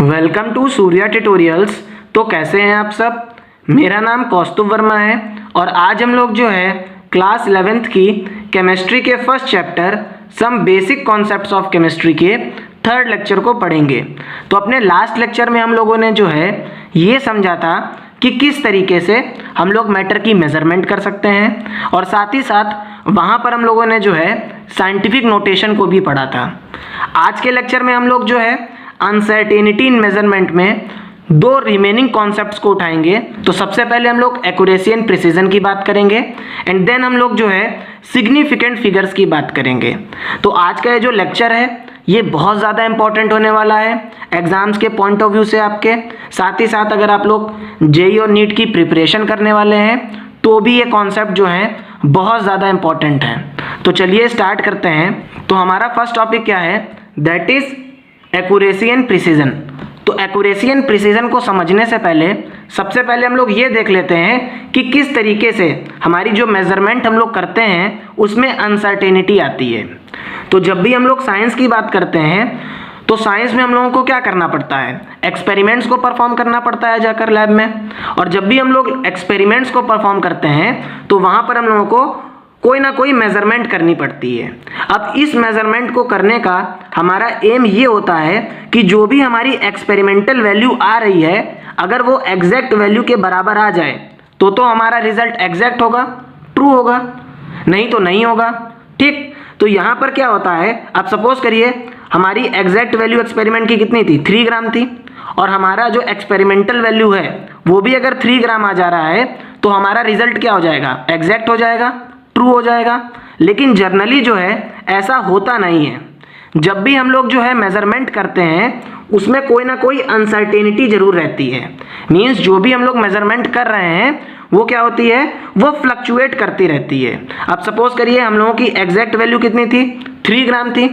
Welcome to Surya tutorials. तो कैसे हैं आप सब। मेरा नाम कौस्तुभ वर्मा है और आज हम लोग जो है क्लास 11th की केमिस्ट्री के first chapter some basic concepts of chemistry के थर्ड लेक्चर को पढ़ेंगे। तो अपने लास्ट लेक्चर में हम लोगों ने जो है ये समझा था कि किस तरीके से हम लोग मैटर की मेजरमेंट कर सकते हैं और साथ ही साथ वहाँ पर हम लोगों ने जो है साइंटिफिक नोटेशन को भी पढ़ा था। आज के लेक्चर में हम लोग जो है अनसर्टेनिटी इन मेजरमेंट में दो रिमेनिंग कॉन्सेप्ट्स को उठाएंगे। तो सबसे पहले हम लोग एक्यूरेसी एंड प्रिसीजन की बात करेंगे एंड देन हम लोग जो है सिग्निफिकेंट फिगर्स की बात करेंगे। तो आज का ये जो लेक्चर है ये बहुत ज़्यादा इंपॉर्टेंट होने वाला है एग्जाम्स के पॉइंट ऑफ व्यू से आपके। साथ ही साथ अगर आप लोग जेईई और नीट की प्रिपरेशन करने वाले हैं तो भी ये कॉन्सेप्ट जो है बहुत ज़्यादा इंपॉर्टेंट है। तो चलिए स्टार्ट करते हैं। तो हमारा फर्स्ट टॉपिक क्या है, that is accuracy and precision. तो एक्यूरेसी एंड प्रिसीजन को समझने से पहले सबसे पहले हम लोग ये देख लेते हैं कि किस तरीके से हमारी जो मेजरमेंट हम लोग करते हैं उसमें अनसर्टेनिटी आती है। तो जब भी हम लोग साइंस की बात करते हैं तो साइंस में हम लोगों को क्या करना पड़ता है, एक्सपेरिमेंट्स को परफॉर्म करना पड़ता है जाकर लैब में। और जब भी हम लोग एक्सपेरिमेंट्स को परफॉर्म करते हैं तो वहाँ पर हम लोगों को कोई ना कोई मेजरमेंट करनी पड़ती है। अब इस मेजरमेंट को करने का हमारा एम ये होता है कि जो भी हमारी एक्सपेरिमेंटल वैल्यू आ रही है अगर वो एग्जैक्ट वैल्यू के बराबर आ जाए तो हमारा रिजल्ट एग्जैक्ट होगा, ट्रू होगा, नहीं तो नहीं होगा। ठीक, तो यहाँ पर क्या होता है, आप सपोज करिए हमारी एग्जैक्ट वैल्यू एक्सपेरिमेंट की कितनी थी, 3 ग्राम थी और हमारा जो एक्सपेरिमेंटल वैल्यू है वो भी अगर 3 ग्राम आ जा रहा है तो हमारा रिजल्ट क्या हो जाएगा, एग्जैक्ट हो जाएगा, ट्रू हो जाएगा। लेकिन जर्नली जो है ऐसा होता नहीं है। जब भी हम लोग जो है मेजरमेंट करते हैं उसमें कोई ना कोई अनसर्टेनिटी जरूर रहती है। मीन्स जो भी हम लोग मेजरमेंट कर रहे हैं वो क्या होती है, वो फ्लक्चुएट करती रहती है। अब सपोज करिए हम लोगों की एग्जैक्ट वैल्यू कितनी थी, 3 ग्राम थी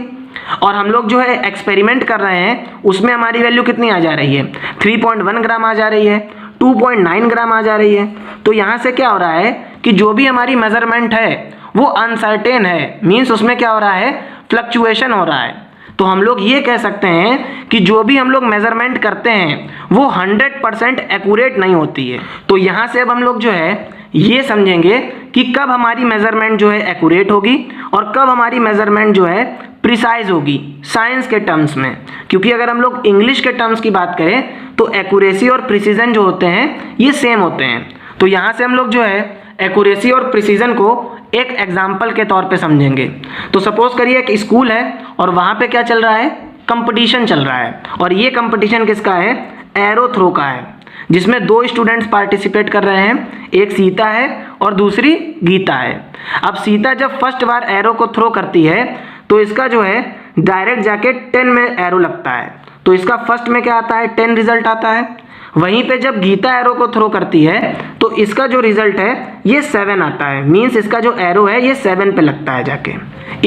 और हम लोग जो है एक्सपेरिमेंट कर रहे हैं उसमें हमारी वैल्यू कितनी आ जा रही है, 3.1 ग्राम आ जा रही है, 2.9 ग्राम आ जा रही है। तो यहाँ से क्या हो रहा है कि जो भी हमारी मेजरमेंट है वो अनसर्टेन है। मीन्स उसमें क्या हो रहा है, फ्लक्चुएशन हो रहा है। तो हम लोग ये कह सकते हैं कि जो भी हम लोग मेजरमेंट करते हैं वो 100% एक्यूरेट नहीं होती है। तो यहाँ से अब हम लोग जो है ये समझेंगे कि कब हमारी मेजरमेंट जो है एक्यूरेट होगी और कब हमारी मेजरमेंट जो है प्रिसाइज होगी साइंस के टर्म्स में। क्योंकि अगर हम लोग इंग्लिश के टर्म्स की बात करें तो एक्यूरेसी और प्रिसीजन जो होते हैं ये सेम होते हैं। तो यहाँ से हम लोग जो है एक्यूरेसी और प्रिसीजन को एक एग्जाम्पल के तौर पे समझेंगे। तो सपोज करिए एक स्कूल है और वहाँ पे क्या चल रहा है, कंपटीशन चल रहा है और ये कंपटीशन किसका है, एरो थ्रो का है, जिसमें 2 स्टूडेंट्स पार्टिसिपेट कर रहे हैं, एक सीता है और दूसरी गीता है। अब सीता जब फर्स्ट बार एरो को थ्रो करती है तो इसका जो है डायरेक्ट जाके 10 में एरो लगता है। तो इसका फर्स्ट में क्या आता है, 10 रिजल्ट आता है। वहीं पे जब गीता एरो को थ्रो करती है तो इसका जो रिजल्ट है ये 7 आता है। मीन्स इसका जो एरो है ये 7 पे लगता है जाके।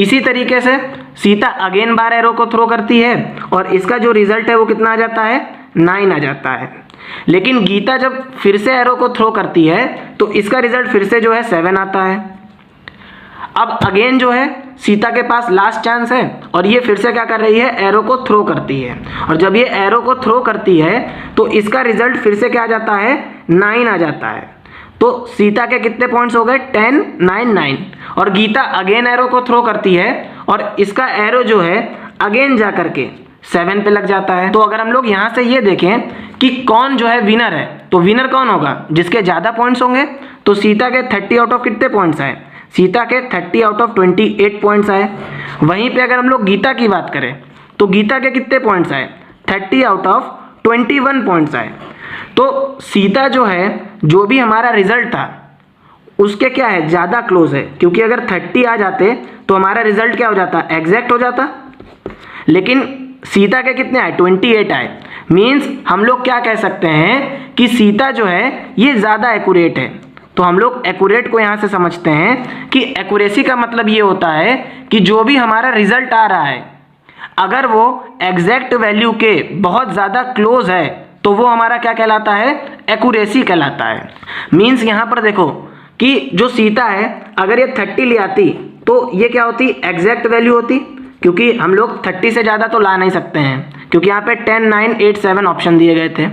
इसी तरीके से सीता अगेन बार एरो को थ्रो करती है और इसका जो रिजल्ट है वो कितना आ जाता है, 9 आ जाता है। लेकिन गीता जब फिर से एरो को थ्रो करती है तो इसका रिजल्ट फिर से जो है 7 आता है। अब अगेन जो है सीता के पास लास्ट चांस है और ये फिर से क्या कर रही है, एरो को थ्रो करती है और जब ये एरो को थ्रो करती है तो इसका रिजल्ट फिर से क्या आ जाता है, 9 आ जाता है। तो सीता के कितने पॉइंट्स हो गए, 10, 9, 9। और गीता अगेन एरो को थ्रो करती है और इसका एरो जो है अगेन जा करके 7 पे लग जाता है। तो अगर हम लोग यहाँ से ये देखें कि कौन जो है विनर है तो विनर कौन होगा, जिसके ज़्यादा पॉइंट्स होंगे। तो सीता के 30 आउट ऑफ कितने पॉइंट्स आए, सीता के 30 आउट ऑफ 28 पॉइंट्स आए। वहीं पे अगर हम लोग गीता की बात करें तो गीता के कितने पॉइंट्स आए, 30 आउट ऑफ 21 पॉइंट्स आए। तो सीता जो है जो भी हमारा रिजल्ट था उसके क्या है, ज़्यादा क्लोज है। क्योंकि अगर 30 आ जाते तो हमारा रिजल्ट क्या हो जाता, एग्जैक्ट हो जाता। लेकिन सीता के कितने आए, 28 आए। मीन्स हम लोग क्या कह सकते हैं कि सीता जो है ये ज़्यादा एक्यूरेट है। तो हम लोग एक्यूरेट को यहाँ से समझते हैं कि एक्यूरेसी का मतलब ये होता है कि जो भी हमारा रिजल्ट आ रहा है अगर वो एग्जैक्ट वैल्यू के बहुत ज़्यादा क्लोज है तो वो हमारा क्या कहलाता है, एक्यूरेसी कहलाता है। मीन्स यहाँ पर देखो कि जो सीता है अगर ये 30 ले आती तो ये क्या होती, एग्जैक्ट वैल्यू होती। क्योंकि हम लोग 30 से ज़्यादा तो ला नहीं सकते हैं, क्योंकि यहाँ पे 10, 9, 8, 7 ऑप्शन दिए गए थे।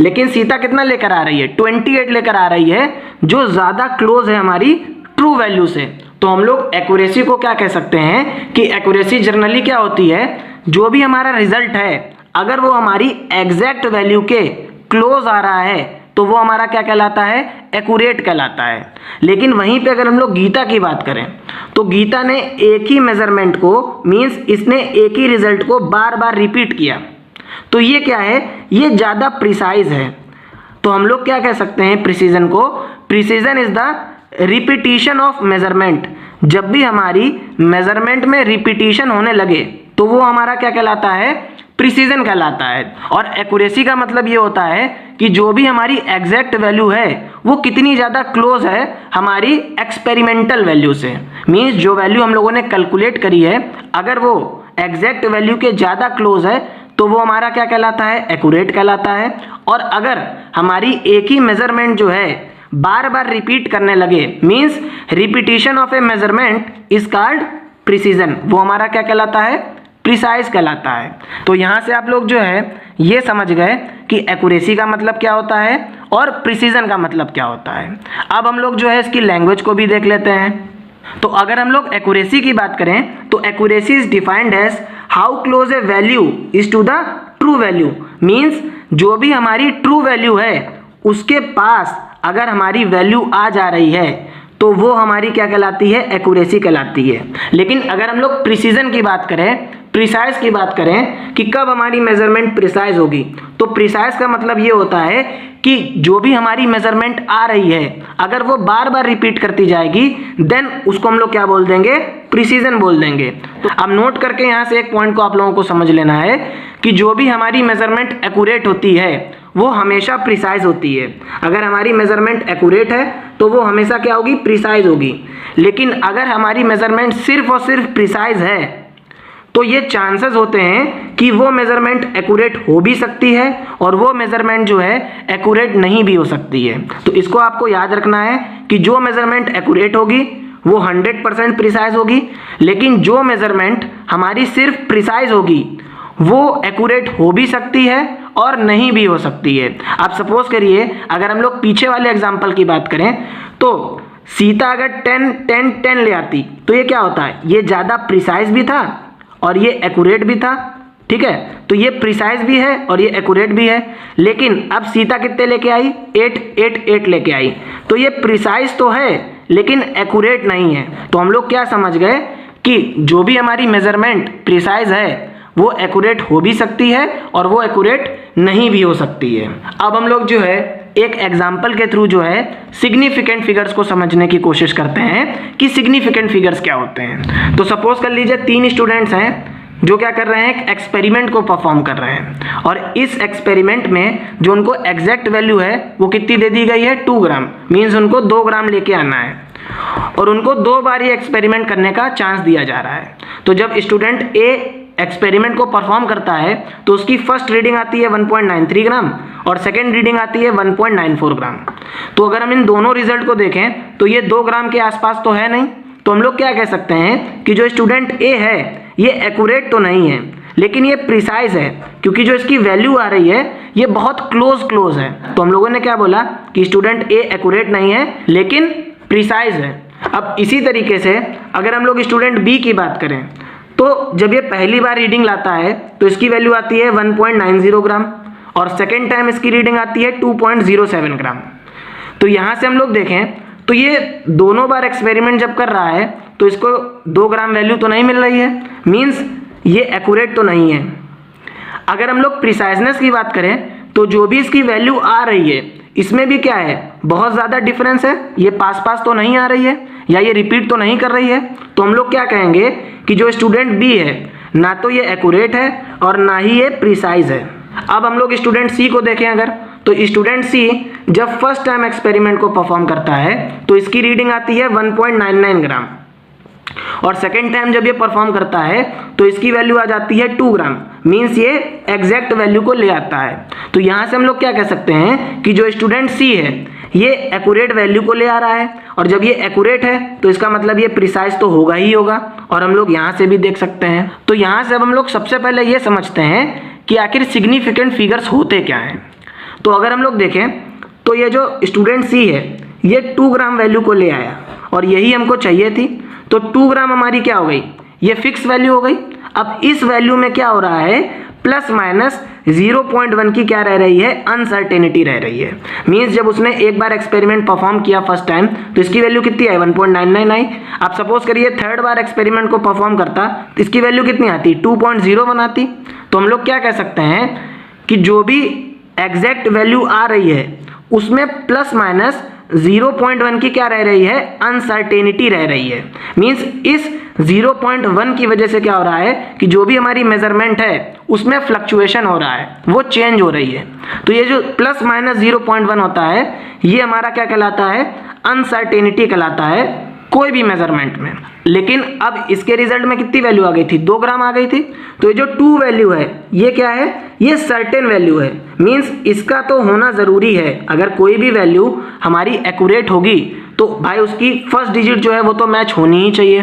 लेकिन सीता कितना लेकर आ रही है, 28 लेकर आ रही है, जो ज़्यादा क्लोज है हमारी ट्रू वैल्यू से। तो हम लोग एक्यूरेसी को क्या कह सकते हैं कि एक्यूरेसी जनरली क्या होती है, जो भी हमारा रिजल्ट है अगर वो हमारी एग्जैक्ट वैल्यू के क्लोज आ रहा है तो वो हमारा क्या कहलाता है, एक्यूरेट कहलाता है। लेकिन वहीं पे अगर हम लोग गीता की बात करें तो गीता ने एक ही मेजरमेंट को, मीन्स इसने एक ही रिजल्ट को बार बार रिपीट किया, तो ये क्या है, ये ज़्यादा प्रिसाइज है। तो हम लोग क्या कह सकते हैं प्रिसीजन को, precision is the repetition of measurement. जब भी हमारी मेजरमेंट में रिपीटिशन होने लगे तो वो हमारा क्या कहलाता है, प्रिसीजन कहलाता है। और एक्यूरेसी का मतलब ये होता है कि जो भी हमारी एग्जैक्ट वैल्यू है वो कितनी ज़्यादा क्लोज है हमारी एक्सपेरिमेंटल वैल्यू से। मीन्स जो वैल्यू हम लोगों ने कैलकुलेट करी है अगर वो एग्जैक्ट वैल्यू के ज़्यादा क्लोज है तो वो हमारा क्या कहलाता है, एक्यूरेट कहलाता है। और अगर हमारी एक ही मेजरमेंट जो है बार बार रिपीट करने लगे, means repetition of A measurement is called precision, वो हमारा क्या कहलाता है, प्रिसाइज कहलाता है। तो यहाँ से आप लोग जो है ये समझ गए कि एक्यूरेसी का मतलब क्या होता है और प्रिसीजन का मतलब क्या होता है। अब हम लोग जो है इसकी लैंग्वेज को भी देख लेते हैं। तो अगर हम लोग एक्यूरेसी की बात करें तो accuracy is defined as how close a value is to the true value. Means जो भी हमारी ट्रू वैल्यू है उसके पास अगर हमारी वैल्यू आ जा रही है तो वो हमारी क्या कहलाती है, एक्यूरेसी कहलाती है। लेकिन अगर हम लोग प्रिसीजन की बात करें, प्रिसाइज की बात करें कि कब हमारी मेजरमेंट प्रिसाइज होगी, तो प्रिसाइज का मतलब ये होता है कि जो भी हमारी मेजरमेंट आ रही है अगर वो बार बार रिपीट करती जाएगी देन उसको हम लोग क्या बोल देंगे, प्रिसीजन बोल देंगे। तो अब नोट करके यहाँ से एक पॉइंट को आप लोगों को समझ लेना है कि जो भी हमारी मेजरमेंट एक्यूरेट होती है वो हमेशा प्रिसाइज होती है। अगर हमारी मेजरमेंट एक्यूरेट है तो वो हमेशा क्या होगी, प्रिसाइज होगी। लेकिन अगर हमारी मेजरमेंट सिर्फ और सिर्फ प्रिसाइज है तो ये चांसेस होते हैं कि वो मेजरमेंट एक्यूरेट हो भी सकती है और वो मेजरमेंट जो है एक्यूरेट नहीं भी हो सकती है। तो इसको आपको याद रखना है कि जो मेजरमेंट एक्यूरेट होगी वो 100% प्रिसाइज होगी, लेकिन जो मेजरमेंट हमारी सिर्फ प्रिसाइज होगी वो एक्यूरेट हो भी सकती है और नहीं भी हो सकती है। आप सपोज करिए अगर हम लोग पीछे वाले एग्जाम्पल की बात करें तो सीता अगर 10, 10, 10 ले आती तो ये क्या होता है, ये ज़्यादा प्रिसाइज भी था और ये एक्यूरेट भी था, ठीक है। तो ये प्रिसाइज भी है और ये एक्यूरेट भी है। लेकिन अब सीता कितने लेके आई, 8, 8, 8 लेके आई, तो ये प्रिसाइज तो है लेकिन एक्यूरेट नहीं है। तो हम लोग क्या समझ गए कि जो भी हमारी मेजरमेंट प्रिसाइज है वो एक्यूरेट हो भी सकती है और वो एक्यूरेट नहीं भी हो सकती है। अब हम लोग जो है एक एग्जाम्पल के थ्रू जो है सिग्निफिकेंट फिगर्स को समझने की कोशिश करते हैं कि सिग्निफिकेंट फिगर्स क्या होते हैं। तो सपोज कर लीजिए 3 स्टूडेंट्स हैं जो क्या कर रहे हैं, एक एक्सपेरिमेंट को परफॉर्म कर रहे हैं और इस एक्सपेरिमेंट में जो उनको एग्जैक्ट वैल्यू है वो कितनी दे दी गई है, 2 ग्राम। मीन्स उनको 2 ग्राम लेके आना है और उनको 2 बार ये एक्सपेरिमेंट करने का चांस दिया जा रहा है। तो जब स्टूडेंट ए एक्सपेरिमेंट को परफॉर्म करता है तो उसकी फर्स्ट रीडिंग आती है 1.93 ग्राम और सेकेंड रीडिंग आती है 1.94 ग्राम। तो अगर हम इन दोनों रिजल्ट को देखें तो ये 2 ग्राम के आसपास तो है नहीं, तो हम लोग क्या कह सकते हैं कि जो स्टूडेंट ए है ये एक्यूरेट तो नहीं है लेकिन ये प्रिसाइज है, क्योंकि जो इसकी वैल्यू आ रही है ये बहुत क्लोज है। तो हम लोगों ने क्या बोला कि स्टूडेंट ए एक्यूरेट नहीं है लेकिन प्रिसाइज है। अब इसी तरीके से अगर हम लोग स्टूडेंट बी की बात करें तो जब ये पहली बार रीडिंग लाता है तो इसकी वैल्यू आती है 1.90 ग्राम और सेकेंड टाइम इसकी रीडिंग आती है 2.07 ग्राम। तो यहाँ से हम लोग देखें तो ये दोनों बार एक्सपेरिमेंट जब कर रहा है तो इसको 2 ग्राम वैल्यू तो नहीं मिल रही है, मीन्स ये एक्यूरेट तो नहीं है। अगर हम लोग प्रिसाइजनेस की बात करें तो जो भी इसकी वैल्यू आ रही है इसमें भी क्या है, बहुत ज़्यादा डिफरेंस है, ये पास तो नहीं आ रही है या ये रिपीट तो नहीं कर रही है। तो हम लोग क्या कहेंगे कि जो स्टूडेंट बी है ना तो ये एक्यूरेट है और ना ही ये प्रिसाइज है। अब हम लोग स्टूडेंट सी को देखें अगर, तो स्टूडेंट सी जब फर्स्ट टाइम एक्सपेरिमेंट को परफॉर्म करता है तो इसकी रीडिंग आती है 1.99 ग्राम और सेकेंड टाइम जब ये परफॉर्म करता है तो इसकी वैल्यू आ जाती है 2 ग्राम। मीन्स ये एग्जैक्ट वैल्यू को ले आता है। तो यहाँ से हम लोग क्या कह सकते हैं कि जो स्टूडेंट सी है ये एक्यूरेट वैल्यू को ले आ रहा है और जब ये एक्यूरेट है तो इसका मतलब ये प्रिसाइज तो होगा ही होगा और हम लोग यहाँ से भी देख सकते हैं। तो यहाँ से अब हम लोग सबसे पहले ये समझते हैं कि आखिर सिग्निफिकेंट फिगर्स होते क्या हैं। तो अगर हम लोग देखें तो ये जो स्टूडेंट सी है ये 2 ग्राम वैल्यू को ले आया और यही हमको चाहिए थी। तो 2 ग्राम हमारी क्या हो गई, ये फिक्स वैल्यू हो गई। अब इस वैल्यू में क्या हो रहा है, प्लस माइनस 0.1 की क्या रह रही है, अनसर्टेनिटी रह रही है। मींस जब उसने एक बार एक्सपेरिमेंट परफॉर्म किया फर्स्ट टाइम तो इसकी वैल्यू कितनी आई, 1.99 आई। आप सपोज करिए थर्ड बार एक्सपेरिमेंट को परफॉर्म करता तो इसकी वैल्यू कितनी आती, 2.01 आती। तो हम लोग क्या कह सकते हैं कि जो भी एग्जैक्ट वैल्यू आ रही है उसमें प्लस माइनस 0.1 की क्या रह रही है, अनसर्टेनिटी रह रही है। मींस इस 0.1 की वजह से क्या हो रहा है कि जो भी हमारी मेजरमेंट है उसमें फ्लक्चुएशन हो रहा है, वो चेंज हो रही है। तो ये जो प्लस माइनस 0.1 होता है ये हमारा क्या कहलाता है, अनसर्टेनिटी कहलाता है कोई भी मेजरमेंट में। लेकिन अब इसके रिजल्ट में कितनी वैल्यू आ गई थी, 2 ग्राम आ गई थी। तो ये जो 2 वैल्यू है ये क्या है, ये सर्टेन वैल्यू है। मींस इसका तो होना ज़रूरी है। अगर कोई भी वैल्यू हमारी एक्यूरेट होगी तो भाई उसकी फर्स्ट डिजिट जो है वो तो मैच होनी ही चाहिए।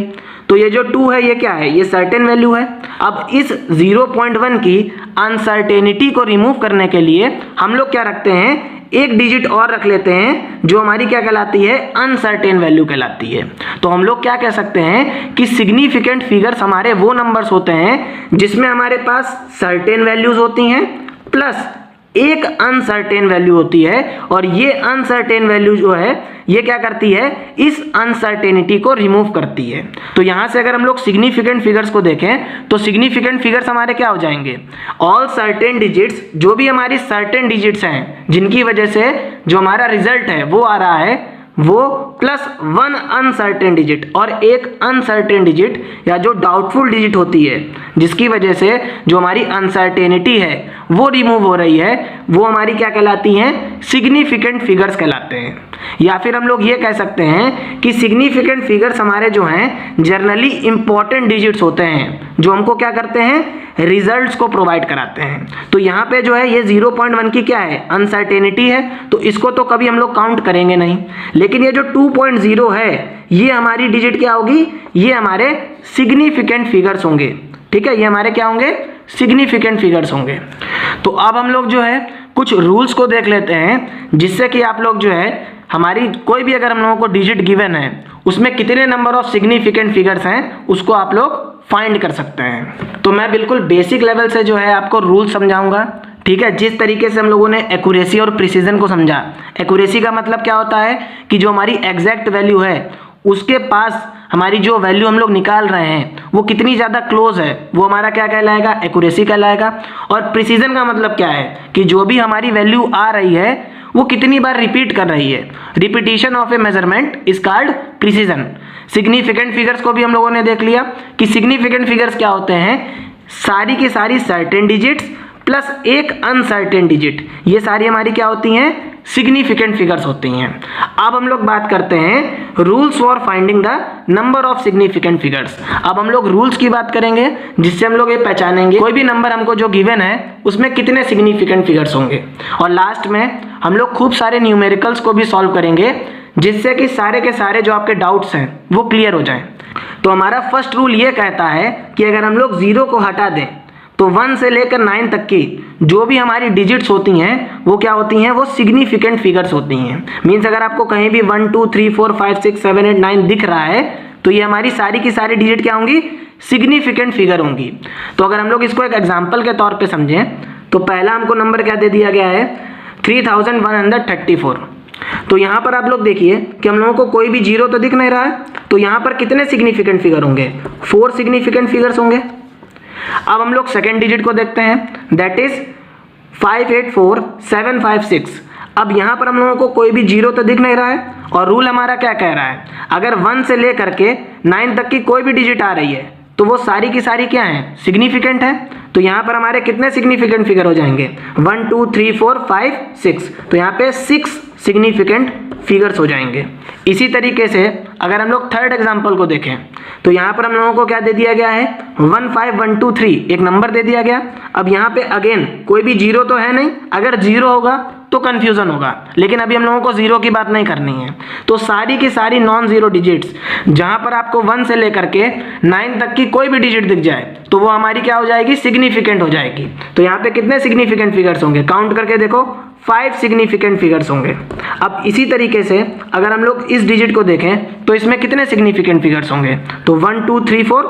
तो ये जो 2 है ये क्या है, ये सर्टेन वैल्यू है। अब इस 0.1 की अनसर्टेनिटी को रिमूव करने के लिए हम लोग क्या रखते हैं, एक डिजिट और रख लेते हैं जो हमारी क्या कहलाती है, अनसर्टेन वैल्यू कहलाती है। तो हम लोग क्या कह सकते हैं कि सिग्निफिकेंट फिगर्स हमारे वो नंबर्स होते हैं जिसमें हमारे पास सर्टेन वैल्यूज होती हैं प्लस एक अनसर्टेन वैल्यू होती है। और ये अनसर्टेन वैल्यू जो है ये क्या करती है, इस अनसर्टेनिटी को रिमूव करती है। तो यहाँ से अगर हम लोग सिग्निफिकेंट फिगर्स को देखें तो सिग्निफिकेंट फिगर्स हमारे क्या हो जाएंगे, ऑल सर्टेन डिजिट्स, जो भी हमारी सर्टेन डिजिट्स हैं जिनकी वजह से जो हमारा रिजल्ट है वो आ रहा है वो प्लस 1 अनसर्टेन डिजिट और एक अनसर्टेन डिजिट या जो डाउटफुल डिजिट होती है जिसकी वजह से जो हमारी अनसर्टेनिटी है वो रिमूव हो रही है, वो हमारी क्या कहलाती हैं, सिग्निफिकेंट फिगर्स कहलाते हैं। या फिर हम लोग ये कह सकते हैं कि सिग्निफिकेंट फिगर्स हमारे जो हैं जनरली इंपॉर्टेंट डिजिट्स होते हैं जो हमको क्या करते हैं, रिजल्ट्स को प्रोवाइड कराते हैं। तो यहाँ पे जो है ये 0.1 की क्या है, अनसर्टेनिटी है, तो इसको तो कभी हम लोग काउंट करेंगे नहीं। लेकिन ये जो 2.0 है ये हमारी डिजिट क्या होगी, ये हमारे सिग्निफिकेंट फिगर्स होंगे। ठीक है, ये हमारे क्या होंगे, सिग्निफिकेंट फिगर्स होंगे। तो अब हम लोग जो है कुछ रूल्स को देख लेते हैं जिससे कि आप लोग जो है हमारी कोई भी अगर हम लोगों को डिजिट गिवन है उसमें कितने नंबर ऑफ सिग्निफिकेंट फिगर्स हैं उसको आप लोग फाइंड कर सकते हैं। तो मैं बिल्कुल बेसिक लेवल से जो है आपको रूल समझाऊंगा। ठीक है, जिस तरीके से हम लोगों ने एक्यूरेसी और प्रिसीजन को समझा। एक्यूरेसी का मतलब क्या होता है कि जो हमारी एग्जैक्ट वैल्यू है उसके पास हमारी जो वैल्यू हम लोग निकाल रहे हैं वो कितनी ज़्यादा क्लोज है, वो हमारा क्या कहलाएगा, एक्यूरेसी कहलाएगा। और प्रिसीजन का मतलब क्या है कि जो भी हमारी वैल्यू आ रही है वो कितनी बार रिपीट कर रही है। Repetition of A measurement is called precision. Significant figures को भी हम लोगों ने देख लिया कि सिग्निफिकेंट फिगर्स क्या होते हैं, सारी की सारी सर्टेन डिजिट्स प्लस एक अनसर्टेन डिजिट, ये सारी हमारी क्या होती हैं, सिग्निफिकेंट फिगर्स होती हैं। अब हम लोग बात करते हैं rules for finding the number of significant figures. अब हम लोग रूल्स की बात करेंगे जिससे हम लोग ये पहचानेंगे कोई भी नंबर हमको जो गिवन है उसमें कितने सिग्निफिकेंट फिगर्स होंगे। और लास्ट में हम लोग खूब सारे न्यूमेरिकल्स को भी सॉल्व करेंगे जिससे कि सारे के सारे जो आपके डाउट्स हैं वो क्लियर हो जाएं। तो हमारा फर्स्ट रूल ये कहता है कि अगर हम लोग 0 को हटा दें तो 1 से लेकर 9 तक की जो भी हमारी डिजिट्स होती हैं वो क्या होती हैं, वो सिग्निफिकेंट फिगर्स होती हैं। मीन्स अगर आपको कहीं भी 1 2 3 4 5 6 7 8 9 दिख रहा है तो ये हमारी सारी की सारी डिजिट क्या होंगी, सिग्निफिकेंट फिगर होंगी। तो अगर हम लोग इसको एक एग्जाम्पल के तौर पर समझें तो पहला हमको नंबर क्या दे दिया गया है, 3134। तो यहाँ पर आप लोग देखिए कि हम लोगों को कोई भी 0 तो दिख नहीं रहा है, तो यहाँ पर कितने सिग्निफिकेंट फिगर होंगे, 4 सिग्निफिकेंट फिगर्स होंगे। अब हम लोग सेकेंड डिजिट को देखते हैं, दैट इज 584756। अब यहाँ पर हम लोगों को कोई भी 0 तो दिख नहीं रहा है और रूल हमारा क्या कह रहा है, अगर 1 से लेकर के 9 तक की कोई भी डिजिट आ रही है तो वो सारी की सारी क्या है, सिग्निफिकेंट है। तो यहाँ पर हमारे कितने सिग्निफिकेंट फिगर हो जाएंगे, 1 2 3 4 5 6। तो यहाँ पे 6 सिग्निफिकेंट फिगर्स हो जाएंगे। इसी तरीके से अगर हम लोग थर्ड एग्जांपल को देखें तो यहाँ पर हम लोगों को क्या दे दिया गया है, 15123 एक नंबर दे दिया गया। अब यहाँ पे अगेन कोई भी 0 तो है नहीं, अगर 0 होगा तो कन्फ्यूज़न होगा, लेकिन अभी हम लोगों को जीरो की बात नहीं करनी है। तो सारी की सारी नॉन जीरो डिजिट्स जहाँ पर आपको 1 से लेकर के 9 तक की कोई भी डिजिट दिख जाए तो वो हमारी क्या हो जाएगी, सिग्निफिकेंट हो जाएगी। तो यहाँ पे कितने सिग्निफिकेंट फिगर्स होंगे, काउंट करके देखो, 5 सिग्निफिकेंट फिगर्स होंगे। अब इसी तरीके से अगर हम लोग इस डिजिट को देखें तो इसमें कितने सिग्निफिकेंट फिगर्स होंगे, तो 1 2 3 4,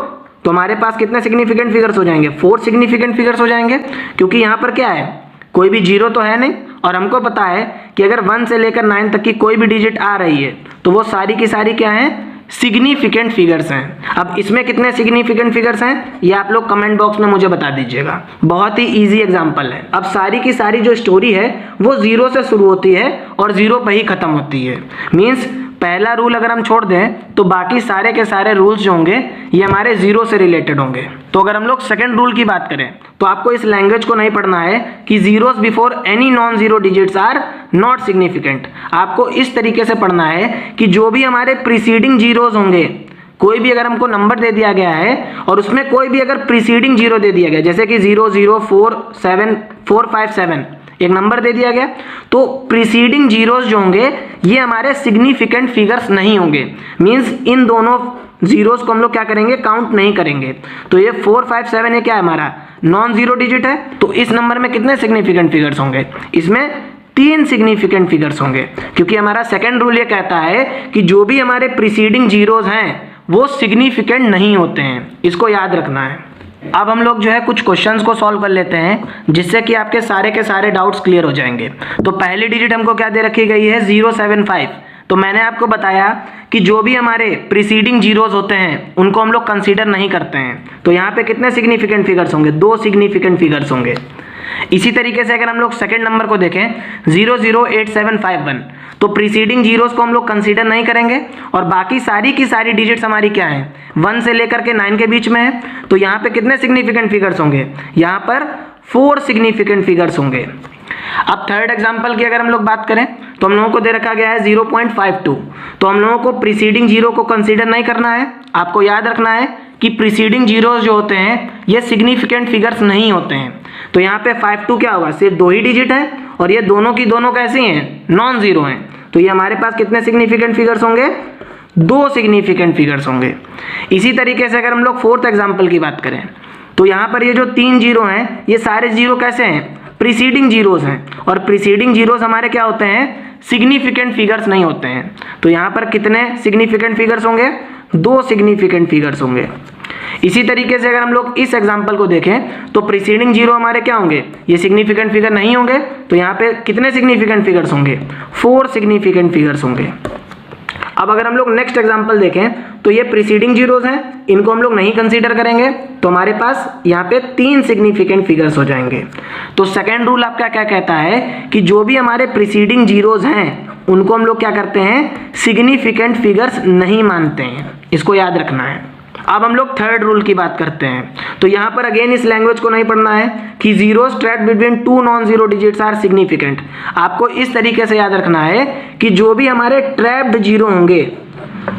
तो हमारे पास कितने सिग्निफिकेंट फिगर्स हो जाएंगे, 4 सिग्निफिकेंट फिगर्स हो जाएंगे, क्योंकि यहाँ पर क्या है, कोई भी जीरो तो है नहीं, और हमको पता है कि अगर 1 से लेकर 9 तक की कोई भी डिजिट आ रही है तो वो सारी की सारी क्या है, सिग्निफिकेंट फिगर्स हैं। अब इसमें कितने सिग्निफिकेंट फिगर्स हैं ये आप लोग कमेंट बॉक्स में मुझे बता दीजिएगा। बहुत ही इजी एग्जांपल है। अब सारी की सारी जो स्टोरी है वो जीरो से शुरू होती है और जीरो पे ही खत्म होती है। मीन्स पहला रूल अगर हम छोड़ दें तो बाकी सारे के सारे रूल्स जो होंगे ये हमारे जीरो से रिलेटेड होंगे। तो अगर हम लोग सेकंड रूल की बात करें तो आपको इस लैंग्वेज को नहीं पढ़ना है कि zeros before any non zero digits are not significant. आपको इस तरीके से पढ़ना है कि जो भी हमारे प्रीसीडिंग जीरोस होंगे, कोई भी अगर हमको नंबर दे दिया गया है और उसमें कोई भी अगर प्रीसीडिंग जीरो दे दिया गया, जैसे कि 0 0 4 7 4 5 7 एक नंबर दे दिया गया, तो प्रीसीडिंग जीरोस जो होंगे ये हमारे सिग्निफिकेंट फिगर्स नहीं होंगे। मींस इन दोनों जीरोस को हम लोग क्या करेंगे, काउंट नहीं करेंगे। तो ये 4 5 7 ये क्या है, हमारा नॉन जीरो डिजिट है। तो इस नंबर में कितने सिग्निफिकेंट फिगर्स होंगे, इसमें 3 सिग्निफिकेंट फिगर्स होंगे, क्योंकि हमारा सेकंड रूल ये कहता है कि जो भी हमारे प्रीसीडिंग जीरोस हैं वो सिग्निफिकेंट नहीं होते हैं। इसको याद रखना है। अब हम लोग जो है कुछ क्वेश्चंस को सॉल्व कर लेते हैं जिससे कि आपके सारे के सारे डाउट्स क्लियर हो जाएंगे। तो पहली डिजिट हमको क्या दे रखी गई है, 075। तो मैंने आपको बताया कि जो भी हमारे प्रीसीडिंग जीरोस होते हैं उनको हम लोग कंसीडर नहीं करते हैं। तो यहाँ पे कितने सिग्निफिकेंट फिगर्स होंगे, 2 सिग्निफिकेंट फिगर्स होंगे। इसी तरीके से अगर हम लोग सेकंड नंबर को देखें 008751, तो प्रीसीडिंग जीरोस को हम लोग कंसीडर नहीं करेंगे और बाकी सारी की सारी डिजिट्स हमारी क्या हैं, 1 से लेकर के 9 के बीच में है। तो यहाँ पे कितने सिग्निफिकेंट फिगर्स होंगे, यहाँ पर 4 सिग्निफिकेंट फिगर्स होंगे। अब थर्ड एग्जांपल की अगर हम लोग बात करें तो हम लोगों को दे रखा गया है 0.52। तो हम लोगों को प्रीसीडिंग जीरो को कंसीडर नहीं करना है। आपको याद रखना है कि प्रीसीडिंग जीरोस जो होते हैं ये सिग्निफिकेंट फिगर्स नहीं होते हैं। तो यहाँ पे 52 क्या होगा, सिर्फ 2 ही डिजिट है और ये दोनों की दोनों कैसी हैं, नॉन जीरो हैं। तो ये हमारे पास कितने सिग्निफिकेंट फिगर्स होंगे, 2 सिग्निफिकेंट फिगर्स होंगे। इसी तरीके से अगर हम लोग फोर्थ एग्जांपल की बात करें तो यहाँ पर ये जो 3 जीरो हैं ये सारे जीरो कैसे हैं, प्रीसीडिंग जीरोस हैं, और प्रीसीडिंग जीरोस हमारे क्या होते हैं, सिग्निफिकेंट फिगर्स नहीं होते हैं। तो यहाँ पर कितने सिग्निफिकेंट फिगर्स होंगे, 2 सिग्निफिकेंट फिगर्स होंगे। इसी तरीके से अगर हम लोग इस एग्जांपल को देखें तो प्रीसीडिंग जीरो हमारे क्या होंगे, ये सिग्निफिकेंट फिगर नहीं होंगे। तो यहाँ पे कितने सिग्निफिकेंट फिगर्स होंगे, 4 सिग्निफिकेंट फिगर्स होंगे। अब अगर हम लोग नेक्स्ट एग्जांपल देखें तो ये प्रीसीडिंग जीरोस हैं, इनको हम लोग नहीं कंसीडर करेंगे। तो हमारे पास यहाँ पे 3 सिग्निफिकेंट फिगर्स हो जाएंगे। तो सेकेंड रूल आपका क्या कहता है कि जो भी हमारे प्रीसीडिंग जीरोस हैं उनको हम लोग क्या करते हैं, सिग्निफिकेंट फिगर्स नहीं मानते हैं। इसको याद रखना है। अब हम लोग थर्ड रूल की बात करते हैं। तो यहाँ पर अगेन इस लैंग्वेज को नहीं पढ़ना है कि zeros trapped between 2 non zero digits are significant. आपको इस तरीके से याद रखना है कि जो भी हमारे ट्रैप्ड जीरो होंगे,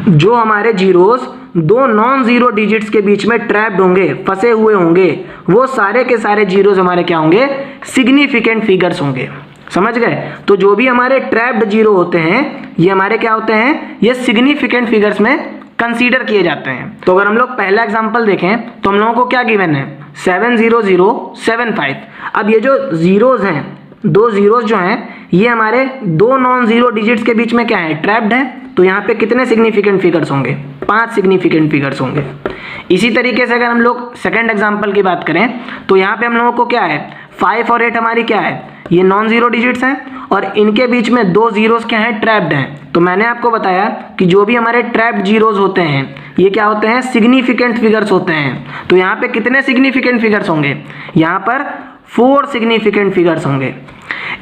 जो हमारे जीरोस 2 नॉन जीरो डिजिट्स के बीच में ट्रैप्ड होंगे, फंसे हुए होंगे, वो सारे के सारे जीरोस हमारे क्या होंगे, सिग्निफिकेंट फिगर्स होंगे। समझ गए। तो जो भी हमारे ट्रैप्ड जीरो होते हैं ये हमारे क्या होते हैं, ये सिग्निफिकेंट फिगर्स में कंसीडर किए जाते हैं। तो अगर हम लोग पहला एग्जांपल देखें तो हम लोगों को क्या गिवन है, 70075। अब ये जो जीरोस हैं, 2 जीरोस जो हैं ये हमारे 2 नॉन जीरो डिजिट्स के बीच में क्या है, ट्रैप्ड है। तो यहाँ पे कितने सिग्निफिकेंट फिगर्स होंगे, 5 सिग्निफिकेंट फिगर्स होंगे। इसी तरीके से अगर हम लोग सेकंड एग्जांपल की बात करें तो यहाँ पे हम लोगों को क्या है, 5 और 8 हमारी क्या है, ये नॉन जीरो डिजिट्स हैं और इनके बीच में 2 जीरोस क्या हैं, ट्रैप्ड हैं। तो मैंने आपको बताया कि जो भी हमारे ट्रैप्ड जीरोस होते हैं ये क्या होते हैं, सिग्निफिकेंट फिगर्स होते हैं। तो यहाँ पे कितने सिग्निफिकेंट फिगर्स होंगे, यहाँ पर 4 सिग्निफिकेंट फिगर्स होंगे।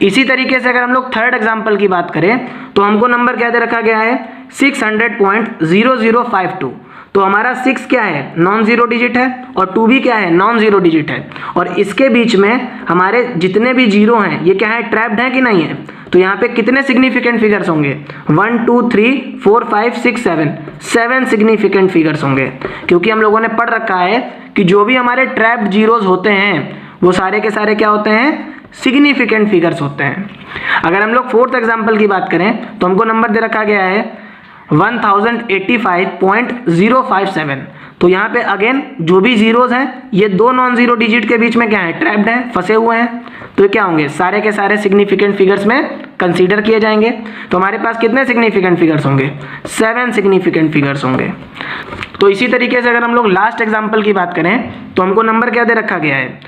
इसी तरीके से अगर हम लोग थर्ड एग्जांपल की बात करें तो हमको नंबर क्या दे रखा गया है, 600.0052। तो हमारा 6 क्या है, नॉन जीरो डिजिट है और 2 भी क्या है, नॉन जीरो डिजिट है। और इसके बीच में हमारे जितने भी जीरो हैं ये क्या है, ट्रैप्ड है कि नहीं है। तो यहाँ पे कितने सिग्निफिकेंट फिगर्स होंगे, 1 2 3 4 5 6 7 सिग्निफिकेंट फिगर्स होंगे। क्योंकि हम लोगों ने पढ़ रखा है कि जो भी हमारे ट्रैप्ड जीरोस होते हैं वो सारे के सारे क्या होते हैं, सिग्निफिकेंट फिगर्स होते हैं। अगर हम लोग फोर्थ एग्जाम्पल की बात करें तो हमको नंबर दे रखा गया है 1085.057। तो यहाँ पे अगेन जो भी जीरोज हैं ये दो नॉन जीरो डिजिट के बीच में क्या है, ट्रैप्ड हैं, फंसे हुए हैं। तो ये क्या होंगे, सारे के सारे सिग्निफिकेंट फिगर्स में कंसीडर किए जाएंगे। तो हमारे पास कितने सिग्निफिकेंट फिगर्स होंगे, 7 सिग्निफिकेंट फिगर्स होंगे। तो इसी तरीके से अगर हम लोग लास्ट एग्जाम्पल की बात करें तो हमको नंबर क्या दे रखा गया है,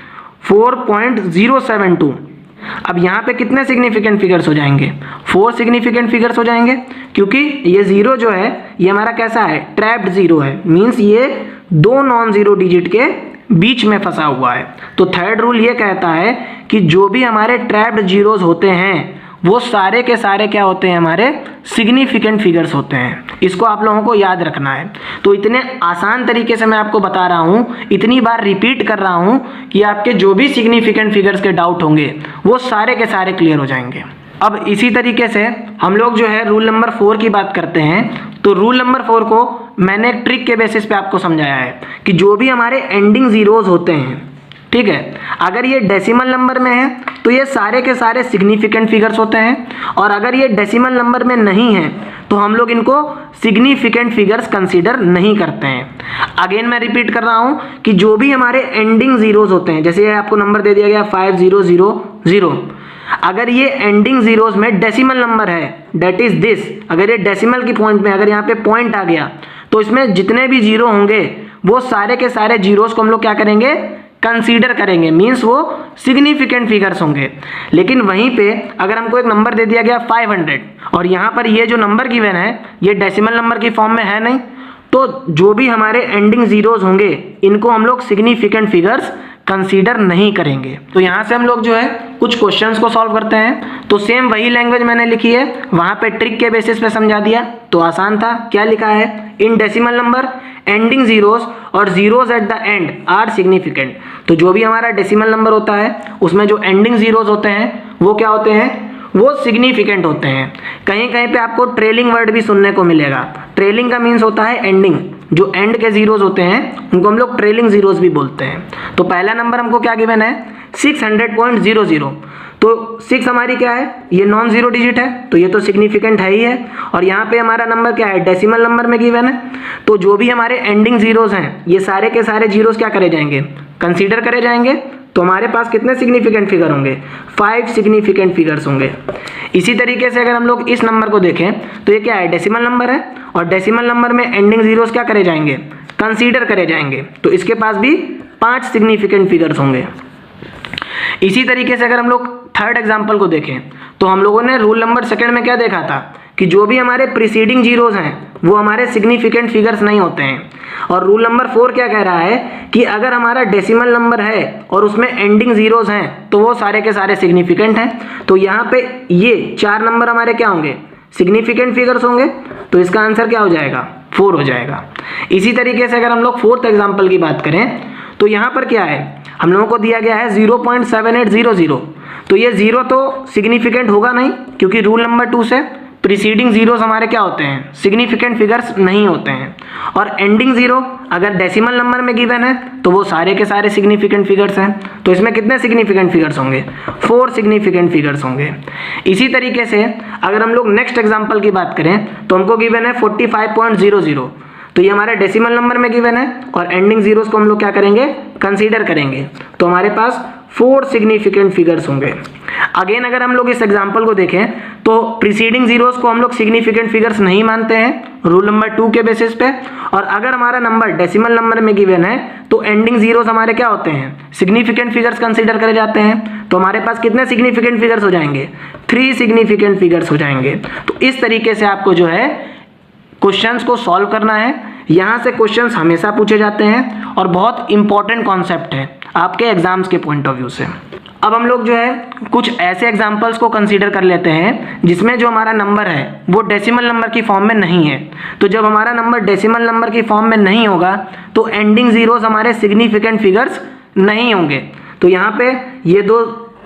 4.072। अब यहाँ पे कितने सिग्निफिकेंट फिगर्स हो जाएंगे, 4 सिग्निफिकेंट फिगर्स हो जाएंगे, क्योंकि ये जीरो जो है ये हमारा कैसा है, ट्रैप्ड जीरो है, मीन्स ये दो नॉन जीरो डिजिट के बीच में फंसा हुआ है। तो थर्ड रूल ये कहता है कि जो भी हमारे ट्रैप्ड जीरोज होते हैं वो सारे के सारे क्या होते हैं, हमारे सिग्निफिकेंट फिगर्स होते हैं। इसको आप लोगों को याद रखना है। तो इतने आसान तरीके से मैं आपको बता रहा हूँ, इतनी बार रिपीट कर रहा हूँ कि आपके जो भी सिग्निफिकेंट फिगर्स के डाउट होंगे वो सारे के सारे क्लियर हो जाएंगे। अब इसी तरीके से हम लोग जो है रूल नंबर 4 की बात करते हैं। तो रूल नंबर 4 को मैंने एक ट्रिक के बेसिस पे आपको समझाया है कि जो भी हमारे एंडिंग जीरोज होते हैं, ठीक है, अगर ये डेसिमल नंबर में है तो ये सारे के सारे सिग्निफिकेंट फिगर्स होते हैं, और अगर ये डेसिमल नंबर में नहीं है तो हम लोग इनको सिग्निफिकेंट फिगर्स कंसीडर नहीं करते हैं। अगेन मैं रिपीट कर रहा हूं कि जो भी हमारे एंडिंग जीरोज होते हैं, जैसे ये आपको नंबर दे दिया गया 5000, अगर ये एंडिंग जीरोज में डेसिमल नंबर है, दैट इज दिस, अगर ये डेसिमल की पॉइंट में अगर यहाँ पे पॉइंट आ गया तो इसमें जितने भी जीरो होंगे वो सारे के सारे जीरोज को हम लोग क्या करेंगे, कंसीडर करेंगे, मीन्स वो सिग्निफिकेंट फिगर्स होंगे। लेकिन वहीं पे अगर हमको एक नंबर दे दिया गया 500 और यहाँ पर ये जो नंबर गिवन है ये डेसिमल नंबर की फॉर्म में है नहीं, तो जो भी हमारे एंडिंग जीरोज होंगे इनको हम लोग सिग्निफिकेंट फिगर्स कंसीडर नहीं करेंगे। तो यहाँ से हम लोग जो है कुछ क्वेश्चंस को सॉल्व करते हैं। तो सेम वही लैंग्वेज मैंने लिखी है, वहाँ पे ट्रिक के बेसिस पे समझा दिया, तो आसान था। क्या लिखा है, in decimal number ending zeros और zeros at the end are significant. तो जो भी हमारा डेसिमल नंबर होता है उसमें जो एंडिंग जीरोज होते हैं वो क्या होते हैं, वो सिग्निफिकेंट होते हैं। कहीं कहीं पे आपको ट्रेलिंग वर्ड भी सुनने को मिलेगा। ट्रेलिंग का मीन्स होता है एंडिंग, जो एंड के जीरोज होते हैं उनको हम लोग ट्रेलिंग जीरोज भी बोलते हैं। तो पहला नंबर हमको क्या गिवन है, 600.00। तो 6 हमारी क्या है, ये नॉन जीरो डिजिट है, तो ये तो सिग्निफिकेंट है ही है। और यहाँ पे हमारा नंबर क्या है, डेसिमल नंबर में गिवन है। तो जो भी हमारे एंडिंग जीरोज हैं ये सारे के सारे जीरोज क्या करे जाएंगे, कंसीडर करे जाएंगे। तो हमारे पास कितने सिग्निफिकेंट फिगर होंगे, 5 सिग्निफिकेंट फिगर्स होंगे। इसी तरीके से अगर हम लोग इस नंबर को देखें तो ये क्या है, डेसिमल नंबर है, और डेसिमल नंबर में एंडिंग जीरोस क्या करे जाएंगे, कंसीडर करे जाएंगे। तो इसके पास भी 5 सिग्निफिकेंट फिगर्स होंगे। इसी तरीके से अगर हम लोग थर्ड एग्जाम्पल को देखें तो हम लोगों ने रूल नंबर 2 में क्या देखा था कि जो भी हमारे प्रीसीडिंग जीरोज हैं वो हमारे सिग्निफिकेंट फिगर्स नहीं होते हैं। और रूल नंबर 4 क्या कह रहा है कि अगर हमारा डेसिमल नंबर है और उसमें एंडिंग जीरोज हैं तो वो सारे के सारे सिग्निफिकेंट हैं। तो यहाँ पे ये 4 नंबर हमारे क्या होंगे, सिग्निफिकेंट फिगर्स होंगे। तो इसका आंसर क्या हो जाएगा, 4 हो जाएगा। इसी तरीके से अगर हम लोग फोर्थ एग्जाम्पल की बात करें तो यहाँ पर क्या है, हम लोगों को दिया गया है 0.7800। तो ये 0 तो सिग्निफिकेंट होगा नहीं, क्योंकि रूल नंबर 2 से प्रीसीडिंग जीरोस हमारे क्या होते हैं, सिग्निफिकेंट फिगर्स नहीं होते हैं। और एंडिंग जीरो अगर डेसिमल नंबर में गिवन है तो वो सारे के सारे सिग्निफिकेंट फिगर्स हैं। तो इसमें कितने सिग्निफिकेंट फिगर्स होंगे, 4 सिग्निफिकेंट फिगर्स होंगे। इसी तरीके से अगर हम लोग नेक्स्ट एग्जाम्पल की बात करें तो हमको गिवन है 45.00। तो ये हमारे डेसिमल नंबर में गिवन है और एंडिंग जीरोस को हम लोग क्या करेंगे, कंसीडर करेंगे। तो हमारे पास 4 सिग्निफिकेंट फिगर्स होंगे। अगेन अगर हम लोग इस एग्जाम्पल को देखें तो प्रीसीडिंग जीरोस को हम लोग सिग्निफिकेंट फिगर्स नहीं मानते हैं रूल नंबर 2 के बेसिस पे। और अगर हमारा नंबर डेसिमल नंबर में गिवन है तो एंडिंग जीरोस हमारे क्या होते हैं, सिग्निफिकेंट फिगर्स कंसीडर करे जाते हैं। तो हमारे पास कितने सिग्निफिकेंट फिगर्स हो जाएंगे, 3 सिग्निफिकेंट फिगर्स हो जाएंगे। तो इस तरीके से आपको जो है क्वेश्चंस को सॉल्व करना है। यहाँ से क्वेश्चंस हमेशा पूछे जाते हैं और बहुत इंपॉर्टेंट कॉन्सेप्ट है आपके एग्जाम्स के पॉइंट ऑफ व्यू से। अब हम लोग जो है कुछ ऐसे एग्जाम्पल्स को कंसीडर कर लेते हैं जिसमें जो हमारा नंबर है वो डेसिमल नंबर की फॉर्म में नहीं है। तो जब हमारा नंबर डेसिमल नंबर की फॉर्म में नहीं होगा तो एंडिंग जीरोस हमारे सिग्निफिकेंट फिगर्स नहीं होंगे। तो यहाँ पे ये 2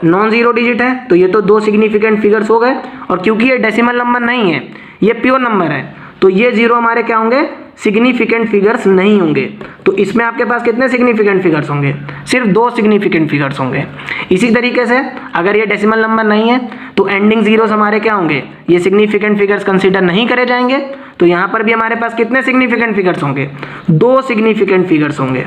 नॉन जीरो डिजिट है तो ये तो 2 सिग्निफिकेंट फिगर्स हो गए। और क्योंकि ये डेसिमल नंबर नहीं है, ये प्योर नंबर है, तो ये जीरो हमारे क्या होंगे, सिग्निफिकेंट फिगर्स नहीं होंगे। तो इसमें आपके पास कितने सिग्निफिकेंट फिगर्स होंगे? सिर्फ 2 सिग्निफिकेंट फिगर्स होंगे। इसी तरीके से अगर ये डेसिमल नंबर नहीं है तो एंडिंग जीरोस हमारे क्या होंगे? ये सिग्निफिकेंट फिगर्स कंसीडर नहीं करे जाएंगे। तो यहाँ पर भी हमारे पास कितने सिग्निफिकेंट फिगर्स होंगे? 2 सिग्निफिकेंट फिगर्स होंगे।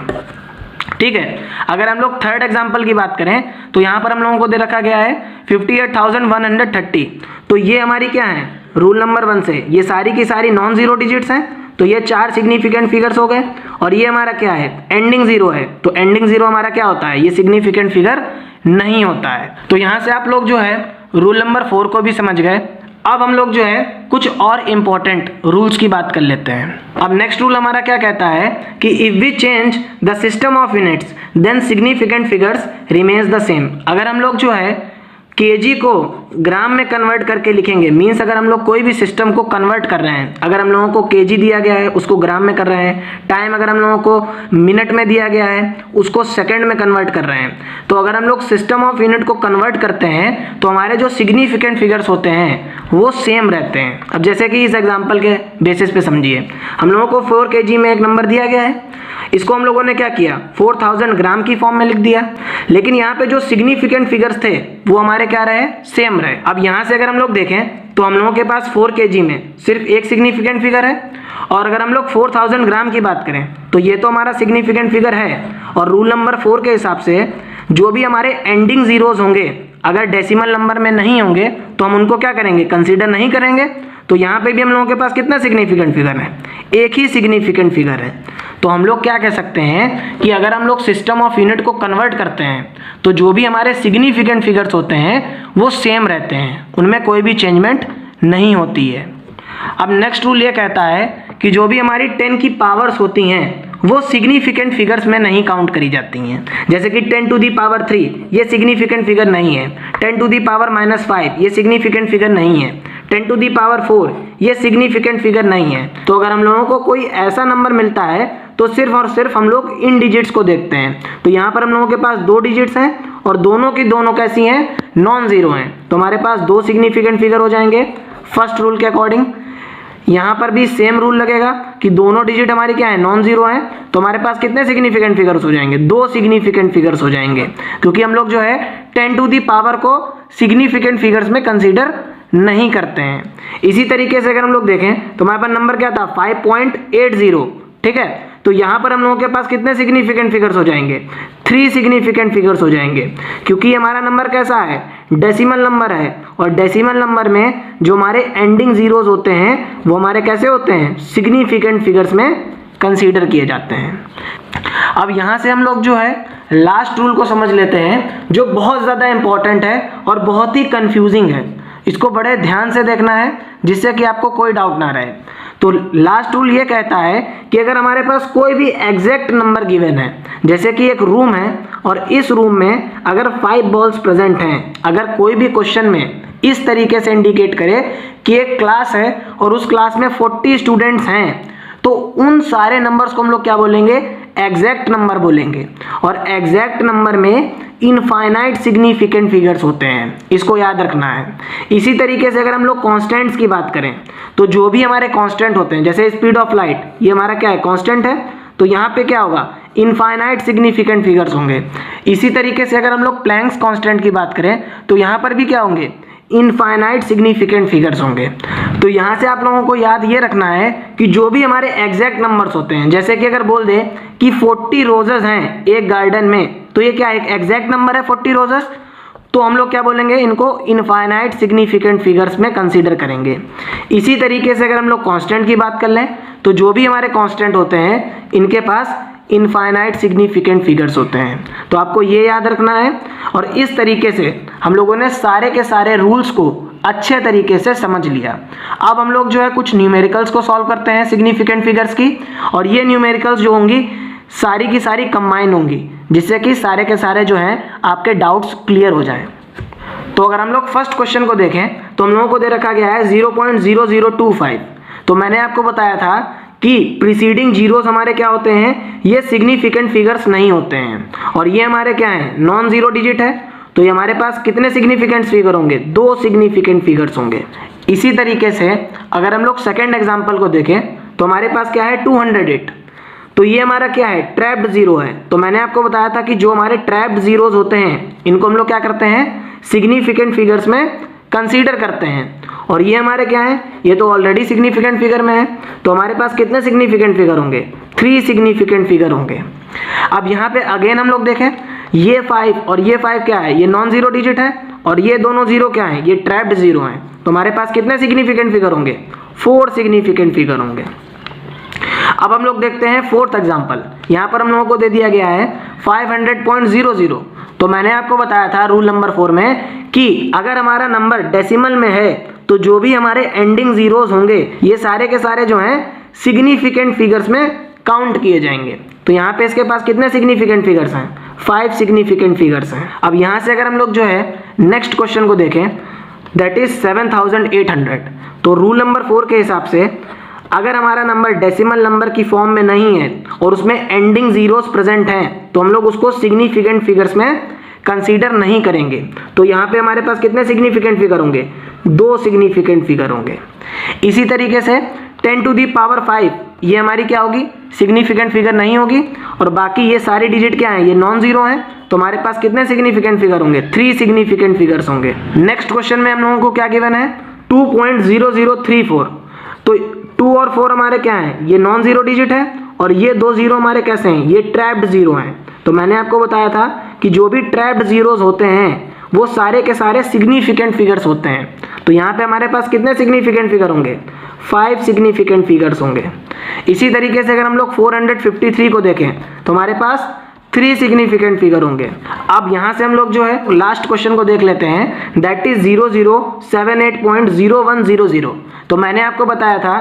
ठीक है, अगर हम लोग थर्ड एग्जांपल की बात करें तो यहाँ पर हम लोगों को दे रखा गया है 58,130। तो ये हमारी क्या है? रूल नंबर 1 से ये सारी की सारी नॉन जीरो डिजिट्स हैं, तो ये 4 सिग्निफिकेंट फिगर्स हो गए। और ये हमारा क्या है? एंडिंग जीरो है। तो एंडिंग जीरो हमारा क्या होता है? ये सिग्निफिकेंट फिगर नहीं होता है। तो यहाँ से आप लोग जो है रूल नंबर 4 को भी समझ गए। अब हम लोग जो है कुछ और इंपॉर्टेंट रूल्स की बात कर लेते हैं। अब नेक्स्ट रूल हमारा क्या कहता है कि if we change the system of units then significant figures remains the same. अगर हम लोग जो है केजी को ग्राम में कन्वर्ट करके लिखेंगे, मीन्स अगर हम लोग कोई भी सिस्टम को कन्वर्ट कर रहे हैं, अगर हम लोगों को केजी दिया गया है उसको ग्राम में कर रहे हैं, टाइम अगर हम लोगों को मिनट में दिया गया है उसको सेकंड में कन्वर्ट कर रहे हैं, तो अगर हम लोग सिस्टम ऑफ यूनिट को कन्वर्ट करते हैं तो हमारे जो सिग्निफिकेंट फिगर्स होते हैं वो सेम रहते हैं। अब जैसे कि इस एग्जाम्पल के बेसिस पे समझिए, हम लोगों को 4 kg में एक नंबर दिया गया है, इसको हम लोगों ने क्या किया? 4000 ग्राम की फॉर्म में लिख दिया, लेकिन यहाँ पे जो सिग्निफिकेंट फिगर्स थे वो हमारे क्या रहे? सेम रहे। अब यहाँ से अगर हम लोग देखें तो हम लोगों के पास 4 kg में सिर्फ एक सिग्निफिकेंट फिगर है, और अगर हम लोग 4000 ग्राम की बात करें तो ये तो हमारा सिग्निफिकेंट फिगर है। और रूल नंबर 4 के हिसाब से जो भी हमारे एंडिंग जीरोज होंगे अगर डेसिमल नंबर में नहीं होंगे तो हम उनको क्या करेंगे? कंसीडर नहीं करेंगे। तो यहाँ पे भी हम लोगों के पास कितना सिग्निफिकेंट फिगर है? एक ही सिग्निफिकेंट फिगर है। तो हम लोग क्या कह सकते हैं कि अगर हम लोग सिस्टम ऑफ यूनिट को कन्वर्ट करते हैं तो जो भी हमारे सिग्निफिकेंट फिगर्स होते हैं वो सेम रहते हैं, उनमें कोई भी चेंजमेंट नहीं होती है। अब नेक्स्ट रूल ये कहता है कि जो भी हमारी 10 की पावर्स होती हैं वो सिग्निफिकेंट फिगर्स में नहीं काउंट करी जाती हैं। जैसे कि 10 to the power 3 ये सिग्निफिकेंट फिगर नहीं है, 10 to the power -5 ये सिग्निफिकेंट फिगर नहीं है, 10 to the power 4 ये सिग्निफिकेंट फिगर नहीं है। तो अगर हम लोगों को कोई ऐसा नंबर मिलता है तो सिर्फ और सिर्फ हम लोग इन डिजिट्स को देखते हैं। तो यहाँ पर हम लोगों के पास 2 डिजिट्स हैं और दोनों की दोनों कैसी हैं? नॉन जीरो हैं। तो हमारे पास 2 सिग्निफिकेंट फिगर हो जाएंगे फर्स्ट रूल के अकॉर्डिंग। यहाँ पर भी सेम रूल लगेगा कि दोनों डिजिट हमारी क्या है? नॉन जीरो हैं। तो हमारे पास कितने सिग्निफिकेंट फिगर्स हो जाएंगे? 2 सिग्निफिकेंट फिगर्स हो जाएंगे, क्योंकि हम लोग जो है 10 to the power को सिग्निफिकेंट फिगर्स में कंसीडर नहीं करते हैं। इसी तरीके से अगर हम लोग देखें तो हमारे पास नंबर क्या था? 5.80। ठीक है, तो यहाँ पर हम लोगों के पास कितने सिग्निफिकेंट फिगर्स हो जाएंगे? 3 सिग्निफिकेंट फिगर्स हो जाएंगे, क्योंकि हमारा नंबर कैसा है? डेसिमल नंबर है, और डेसिमल नंबर में जो हमारे एंडिंग जीरोज होते हैं वो हमारे कैसे होते हैं? सिग्निफिकेंट फिगर्स में कंसीडर किए जाते हैं। अब यहाँ से हम लोग जो है लास्ट रूल को समझ लेते हैं, जो बहुत ज़्यादा इंपॉर्टेंट है और बहुत ही कंफ्यूजिंग है। इसको बड़े ध्यान से देखना है जिससे कि आपको कोई डाउट ना रहे। तो लास्ट रूल ये कहता है कि अगर हमारे पास कोई भी एग्जैक्ट नंबर गिवन है, जैसे कि एक रूम है और इस रूम में अगर 5 बॉल्स प्रेजेंट हैं, अगर कोई भी क्वेश्चन में इस तरीके से इंडिकेट करे कि एक क्लास है और उस क्लास में 40 स्टूडेंट्स हैं, तो उन सारे नंबर्स को हम लोग क्या बोलेंगे? एग्जैक्ट नंबर बोलेंगे। और एग्जैक्ट नंबर में इनफाइनाइट सिग्निफिकेंट फिगर्स होते हैं, इसको याद रखना है। इसी तरीके से अगर हम लोग कांस्टेंट्स की बात करें तो जो भी हमारे कांस्टेंट होते हैं, जैसे स्पीड ऑफ लाइट, ये हमारा क्या है? कांस्टेंट है। तो यहाँ पे क्या होगा? इनफाइनाइट सिग्निफिकेंट फिगर्स होंगे। इसी तरीके से अगर हम लोग प्लैंक्स कांस्टेंट की बात करें तो यहाँ पर भी क्या होंगे? इनफाइनाइट सिग्निफिकेंट फिगर्स होंगे। तो यहाँ से आप लोगों को याद ये रखना है कि जो भी हमारे एग्जैक्ट नंबर्स होते हैं, जैसे कि अगर बोल दें कि 40 रोजेस हैं एक गार्डन में, तो ये क्या है? एक एग्जैक्ट नंबर है 40 रोजेस। तो हम लोग क्या बोलेंगे? इनको इनफाइनाइट सिग्निफिकेंट फिगर्स में कंसीडर करेंगे। इसी तरीके से अगर हम लोग कांस्टेंट की बात कर लें तो जो भी हमारे कांस्टेंट होते हैं इनके पास इनफाइनाइट सिग्निफिकेंट फिगर्स होते हैं। तो आपको ये याद रखना है। और इस तरीके से हम लोगों ने सारे के सारे रूल्स को अच्छे तरीके से समझ लिया। अब हम लोग जो है कुछ न्यूमेरिकल्स को सॉल्व करते हैं सिग्निफिकेंट फिगर्स की, और ये न्यूमेरिकल्स जो होंगी सारी की सारी कंबाइन होंगी, जिससे कि सारे के सारे जो हैं आपके डाउट्स क्लियर हो जाएं। तो अगर हम लोग फर्स्ट क्वेश्चन को देखें तो हम लोगों को दे रखा गया है 0.0025। तो मैंने आपको बताया था कि प्रीसीडिंग जीरोस हमारे क्या होते हैं? ये सिग्निफिकेंट फिगर्स नहीं होते हैं, और ये हमारे क्या हैं? नॉन जीरो डिजिट है। तो ये हमारे पास कितने सिग्निफिकेंट फिगर होंगे? 2 सिग्निफिकेंट फिगर्स होंगे। इसी तरीके से अगर हम लोग सेकेंड एग्जाम्पल को देखें तो हमारे पास क्या है 208। तो ये हमारा क्या है ट्रैप्ड जीरो है। तो मैंने आपको बताया था कि जो हमारे ट्रैप्ड जीरोज होते हैं इनको हम लोग क्या करते हैं सिग्निफिकेंट फिगर्स में कंसीडर करते हैं। और ये हमारे क्या है, ये तो ऑलरेडी सिग्निफिकेंट फिगर में है। तो हमारे पास कितने सिग्निफिकेंट फिगर होंगे 3 सिग्निफिकेंट फिगर होंगे। अब यहाँ पे अगेन हम लोग देखें ये 5 और ये 5 क्या है, ये नॉन जीरो डिजिट है और ये दोनों जीरो क्या है, ये ट्रैप्ड जीरो है। तो हमारे पास कितने सिग्निफिकेंट फिगर होंगे 4 सिग्निफिकेंट फिगर होंगे। अब हम लोग देखते हैं फोर्थ एग्जांपल। यहाँ पर हम लोगों को दे दिया गया है 500.00। तो मैंने आपको बताया था रूल नंबर 4 में कि अगर हमारा नंबर डेसिमल में है तो जो भी हमारे एंडिंग जीरोस होंगे ये सारे के सारे जो हैं सिग्निफिकेंट फिगर्स में काउंट किए जाएंगे। तो यहाँ पे इसके पास कितने सिग्निफिकेंट फिगर्स हैं 5 सिग्निफिकेंट फिगर्स हैं। अब यहाँ से अगर हम लोग जो है नेक्स्ट क्वेश्चन को देखें दैट इज 7800। तो रूल नंबर 4 के हिसाब से अगर हमारा नंबर डेसिमल नंबर की फॉर्म में नहीं है और उसमें एंडिंग जीरोस प्रेजेंट हैं तो हम लोग उसको सिग्निफिकेंट फिगर्स में कंसीडर नहीं करेंगे। तो यहाँ पे हमारे पास कितने सिग्निफिकेंट फिगर होंगे 2 सिग्निफिकेंट फिगर होंगे। इसी तरीके से 10 टू दी पावर 5 ये हमारी क्या होगी सिग्निफिकेंट फिगर नहीं होगी और बाकी ये सारे डिजिट क्या हैं ये नॉन जीरो हैं। तो हमारे पास कितने सिग्निफिकेंट फिगर होंगे 3 सिग्निफिकेंट फिगर्स होंगे। नेक्स्ट क्वेश्चन में हम लोगों को क्या गिवन है 2.0034। तो 2 और 4 हमारे क्या हैं ये नॉन जीरो डिजिट है और ये 2 जीरो हमारे कैसे हैं ये ट्रैप्ड जीरो हैं। तो मैंने आपको बताया था कि जो भी ट्रैप्ड जीरोस होते हैं वो सारे के सारे सिग्निफिकेंट फिगर्स होते हैं। तो यहाँ पे हमारे पास कितने सिग्निफिकेंट फिगर होंगे 5 सिग्निफिकेंट फिगर्स होंगे। इसी तरीके से अगर हम लोग 453 को देखें तो हमारे पास 3 सिग्निफिकेंट फिगर होंगे। अब यहाँ से हम लोग जो है लास्ट क्वेश्चन को देख लेते हैं दैट इज 0078.0100। तो मैंने आपको बताया था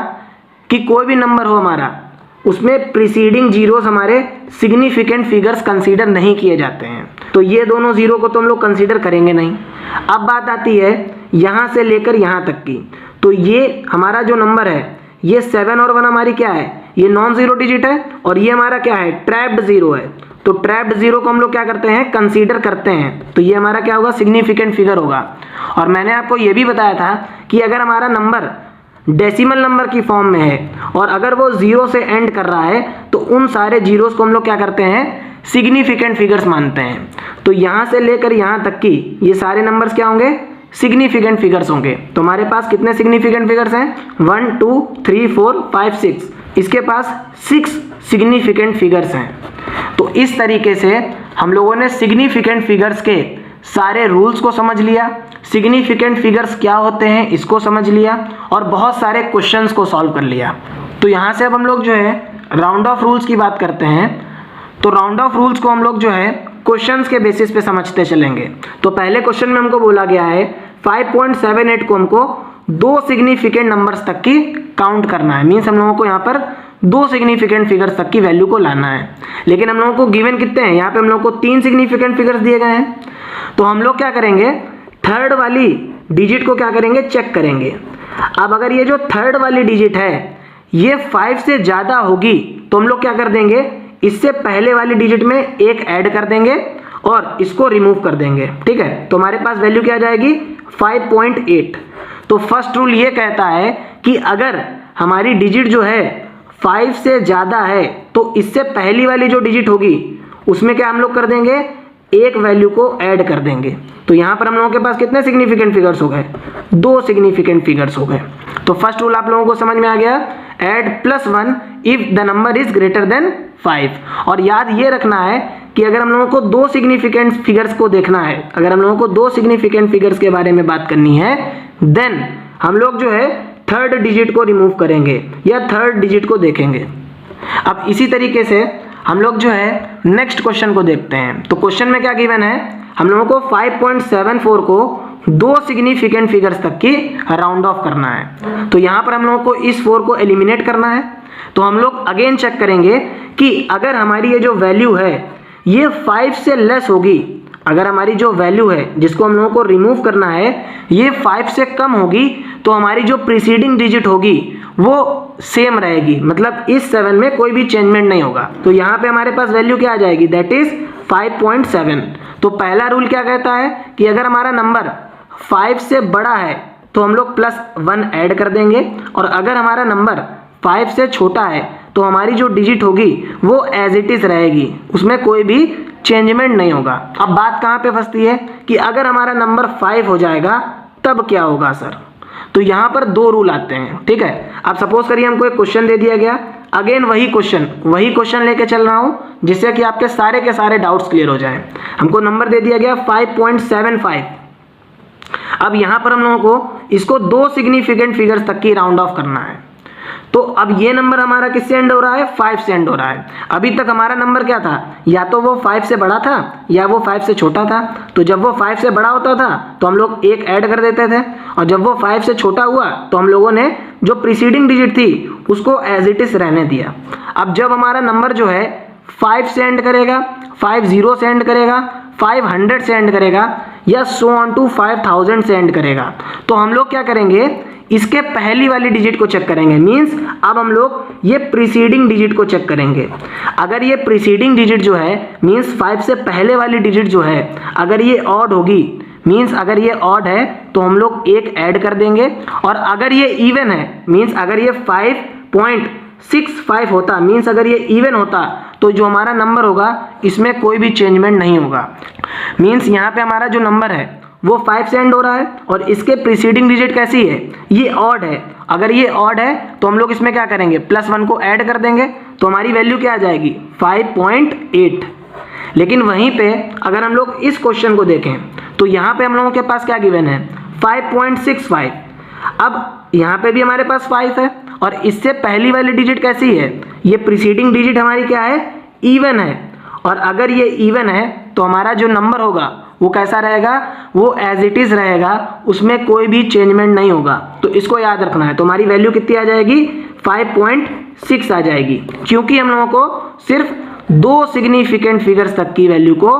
कि कोई भी नंबर हो हमारा उसमें प्रीसीडिंग जीरोस हमारे सिग्निफिकेंट फिगर्स कंसीडर नहीं किए जाते हैं। तो ये दोनों जीरो को तो हम लोग कंसीडर करेंगे नहीं। अब बात आती है यहाँ से लेकर यहाँ तक की। तो ये हमारा जो नंबर है ये 7 और 1 हमारी क्या है ये नॉन जीरो डिजिट है और ये हमारा क्या है ट्रैप्ड जीरो है। तो ट्रैप्ड जीरो को हम लोग क्या करते हैं कंसीडर करते हैं। तो ये हमारा क्या होगा सिग्निफिकेंट फिगर होगा। और मैंने आपको ये भी बताया था कि अगर हमारा नंबर डेसिमल नंबर की फॉर्म में है और अगर वो जीरो से एंड कर रहा है तो उन सारे जीरोस को हम लोग क्या करते हैं सिग्निफिकेंट फिगर्स मानते हैं। तो यहाँ से लेकर यहाँ तक की ये सारे नंबर्स क्या होंगे सिग्निफिकेंट फिगर्स होंगे। तो हमारे पास कितने सिग्निफिकेंट फिगर्स हैं 1 2 3 4 5 6। इसके पास 6 सिग्निफिकेंट फिगर्स हैं। तो इस तरीके से हम लोगों ने सिग्निफिकेंट फिगर्स के सारे रूल्स को समझ लिया, सिग्निफिकेंट फिगर्स क्या होते हैं इसको समझ लिया और बहुत सारे क्वेश्चंस को सॉल्व कर लिया। तो यहाँ से अब हम लोग जो है राउंड ऑफ रूल्स की बात करते हैं। तो राउंड ऑफ रूल्स को हम लोग जो है क्वेश्चंस के बेसिस पे समझते चलेंगे। तो पहले क्वेश्चन में हमको बोला गया है 5.78 को हमको 2 सिग्निफिकेंट नंबर्स तक की काउंट करना है। मीन्स हम लोगों को यहाँ पर 2 सिग्निफिकेंट फिगर्स तक की वैल्यू को लाना है। लेकिन हम लोगों को गिवन कितने हैं यहाँ पे हम लोगों को 3 सिग्निफिकेंट फिगर्स दिए गए हैं। तो हम लोग क्या करेंगे थर्ड वाली डिजिट को क्या करेंगे चेक करेंगे। अब अगर ये जो थर्ड वाली डिजिट है ये 5 से ज़्यादा होगी तो हम लोग क्या कर देंगे इससे पहले वाली डिजिट में एक ऐड कर देंगे और इसको रिमूव कर देंगे। ठीक है, तो हमारे पास वैल्यू क्या आ जाएगी 5.8। तो फर्स्ट रूल ये कहता है कि अगर हमारी डिजिट जो है 5 से ज़्यादा है तो इससे पहली वाली जो डिजिट होगी उसमें क्या हम लोग कर देंगे एक वैल्यू को ऐड कर देंगे। तो यहाँ पर हम लोगों के पास कितने सिग्निफिकेंट फिगर्स हो गए 2 सिग्निफिकेंट फिगर्स हो गए। तो फर्स्ट रूल आप लोगों को समझ में आ गया add +1 if the number is greater than 5। और याद ये रखना है कि अगर हम लोगों को 2 सिग्निफिकेंट फिगर्स को देखना है, अगर हम लोगों को 2 सिग्निफिकेंट फिगर्स के बारे में बात करनी है देन हम लोग जो है थर्ड डिजिट को रिमूव करेंगे या थर्ड डिजिट को देखेंगे। अब इसी तरीके से हम लोग जो है नेक्स्ट क्वेश्चन को देखते हैं। तो क्वेश्चन में क्या गिवन है हम लोगों को 5.74 को 2 सिग्निफिकेंट फिगर्स तक की राउंड ऑफ करना है। तो यहाँ पर हम लोगों को इस 4 को एलिमिनेट करना है। तो हम लोग अगेन चेक करेंगे कि अगर हमारी ये जो वैल्यू है ये 5 से लेस होगी, अगर हमारी जो वैल्यू है जिसको हम लोगों को रिमूव करना है ये 5 से कम होगी तो हमारी जो प्रीसीडिंग डिजिट होगी वो सेम रहेगी, मतलब इस 7 में कोई भी चेंजमेंट नहीं होगा। तो यहाँ पे हमारे पास वैल्यू क्या आ जाएगी दैट इज 5.7। तो पहला रूल क्या कहता है कि अगर हमारा नंबर 5 से बड़ा है तो हम लोग +1 ऐड कर देंगे और अगर हमारा नंबर 5 से छोटा है तो हमारी जो डिजिट होगी वो एज इट इज रहेगी, उसमें कोई भी चेंजमेंट नहीं होगा। अब बात कहाँ पे फंसती है कि अगर हमारा नंबर 5 हो जाएगा तब क्या होगा सर? तो यहाँ पर दो रूल आते हैं, ठीक है। अब सपोज करिए हमको एक क्वेश्चन दे दिया गया, अगेन वही क्वेश्चन लेके चल रहा हूँ जिससे कि आपके सारे के सारे डाउट्स क्लियर हो जाएं। हमको नंबर दे दिया गया 5.75। अब यहाँ पर हम लोगों को इसको 2 सिग्निफिकेंट फिगर्स तक की राउंड ऑफ करना है। तो अब ये नंबर हमारा किससे एंड हो रहा है? 5 से एंड हो रहा है। अभी तक हमारा नंबर क्या था? या तो वो 5 से बड़ा था या वो 5 से छोटा था। तो जब वो 5 से बड़ा होता था तो हम लोग एक ऐड कर देते थे, और जब वो 5 से छोटा हुआ तो हम लोगों ने जो प्रीसीडिंग डिजिट थी उसको एज इट इज रहने दिया। अब जब हमारा नंबर जो है 5 से एंड करेगा, 50 से एंड करेगा, 500 से एंड करेगा, या सो ऑन टू 5000 से एंड करेगा, तो हम लोग क्या करेंगे? इसके पहली वाली डिजिट को चेक करेंगे। मींस अब हम लोग ये प्रीसीडिंग डिजिट को चेक करेंगे। अगर ये प्रीसीडिंग डिजिट जो है मींस 5 से पहले वाली डिजिट जो है अगर ये ऑड होगी, मींस अगर ये ऑड है तो हम लोग एक ऐड कर देंगे, और अगर ये इवन है मींस अगर ये 5.65 होता, मींस अगर ये इवन होता तो जो हमारा नंबर होगा इसमें कोई भी चेंजमेंट नहीं होगा। मींस यहाँ पे हमारा जो नंबर है वो 5 से एंड हो रहा है और इसके प्रीसीडिंग डिजिट कैसी है? ये ऑड है। अगर ये ऑड है तो हम लोग इसमें क्या करेंगे? +1 को ऐड कर देंगे तो हमारी वैल्यू क्या आ जाएगी? 5.8। लेकिन वहीं पे अगर हम लोग इस क्वेश्चन को देखें तो यहाँ पे हम लोगों के पास क्या गिवन है? 5.65। अब यहाँ पे भी हमारे पास 5 है और इससे पहली वाली डिजिट कैसी है? ये प्रीसीडिंग डिजिट हमारी क्या है? इवन है। और अगर ये इवन है तो हमारा जो नंबर होगा वो कैसा रहेगा? वो एज इट इज रहेगा, उसमें कोई भी चेंजमेंट नहीं होगा। तो इसको याद रखना है। तो हमारी वैल्यू कितनी आ जाएगी? 5.6 आ जाएगी, क्योंकि हम लोगों को सिर्फ 2 सिग्निफिकेंट फिगर्स तक की वैल्यू को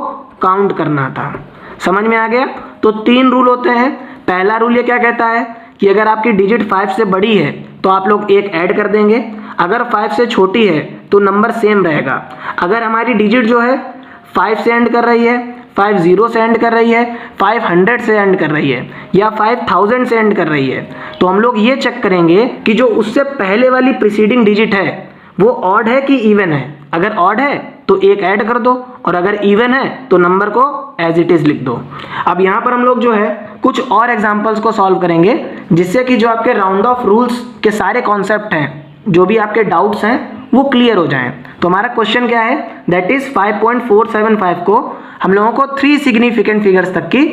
काउंट करना था। समझ में आ गया? तो 3 रूल होते हैं। पहला रूल ये क्या कहता है कि अगर आपकी डिजिट 5 से बड़ी है तो आप लोग एक ऐड कर देंगे, अगर 5 से छोटी है तो नंबर सेम रहेगा। अगर हमारी डिजिट जो है 5 से एंड कर रही है, 50 से एंड कर रही है, 500 से एंड कर रही है, या 5000 से एंड कर रही है, तो हम लोग ये चेक करेंगे कि जो उससे पहले वाली प्रीसीडिंग डिजिट है वो ऑड है कि इवन है। अगर ऑड है तो एक ऐड कर दो, और अगर इवन है तो नंबर को एज इट इज लिख दो। अब यहाँ पर हम लोग जो है कुछ और एग्जाम्पल्स को सॉल्व करेंगे जिससे कि जो आपके राउंड ऑफ रूल्स के सारे कॉन्सेप्ट हैं, जो भी आपके डाउट्स हैं, वो क्लियर हो जाएं। तो हमारा क्वेश्चन क्या है? दैट इज 5.475 को हम लोगों को 3 सिग्निफिकेंट फिगर्स तक की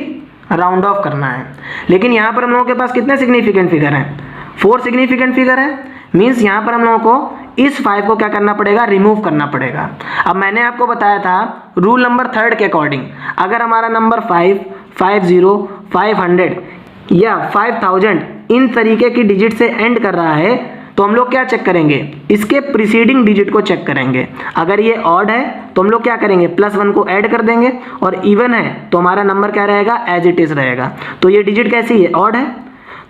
राउंड ऑफ करना है। लेकिन यहाँ पर हम लोगों के पास कितने सिग्निफिकेंट फिगर हैं? 4 सिग्निफिकेंट फिगर है। मीन्स यहाँ पर हम लोगों को इस 5 को क्या करना पड़ेगा? रिमूव करना पड़ेगा। अब मैंने आपको बताया था रूल नंबर 3 के अकॉर्डिंग, अगर हमारा नंबर 5, 50, 500 या 5000 इन तरीके की डिजिट से एंड कर रहा है तो हम लोग क्या चेक करेंगे? इसके प्रीसीडिंग डिजिट को चेक करेंगे। अगर ये ऑड है तो हम लोग क्या करेंगे? +1 को ऐड कर देंगे, और इवन है तो हमारा नंबर क्या रहेगा? एज इट इज रहेगा। तो ये डिजिट कैसी है? ऑड है।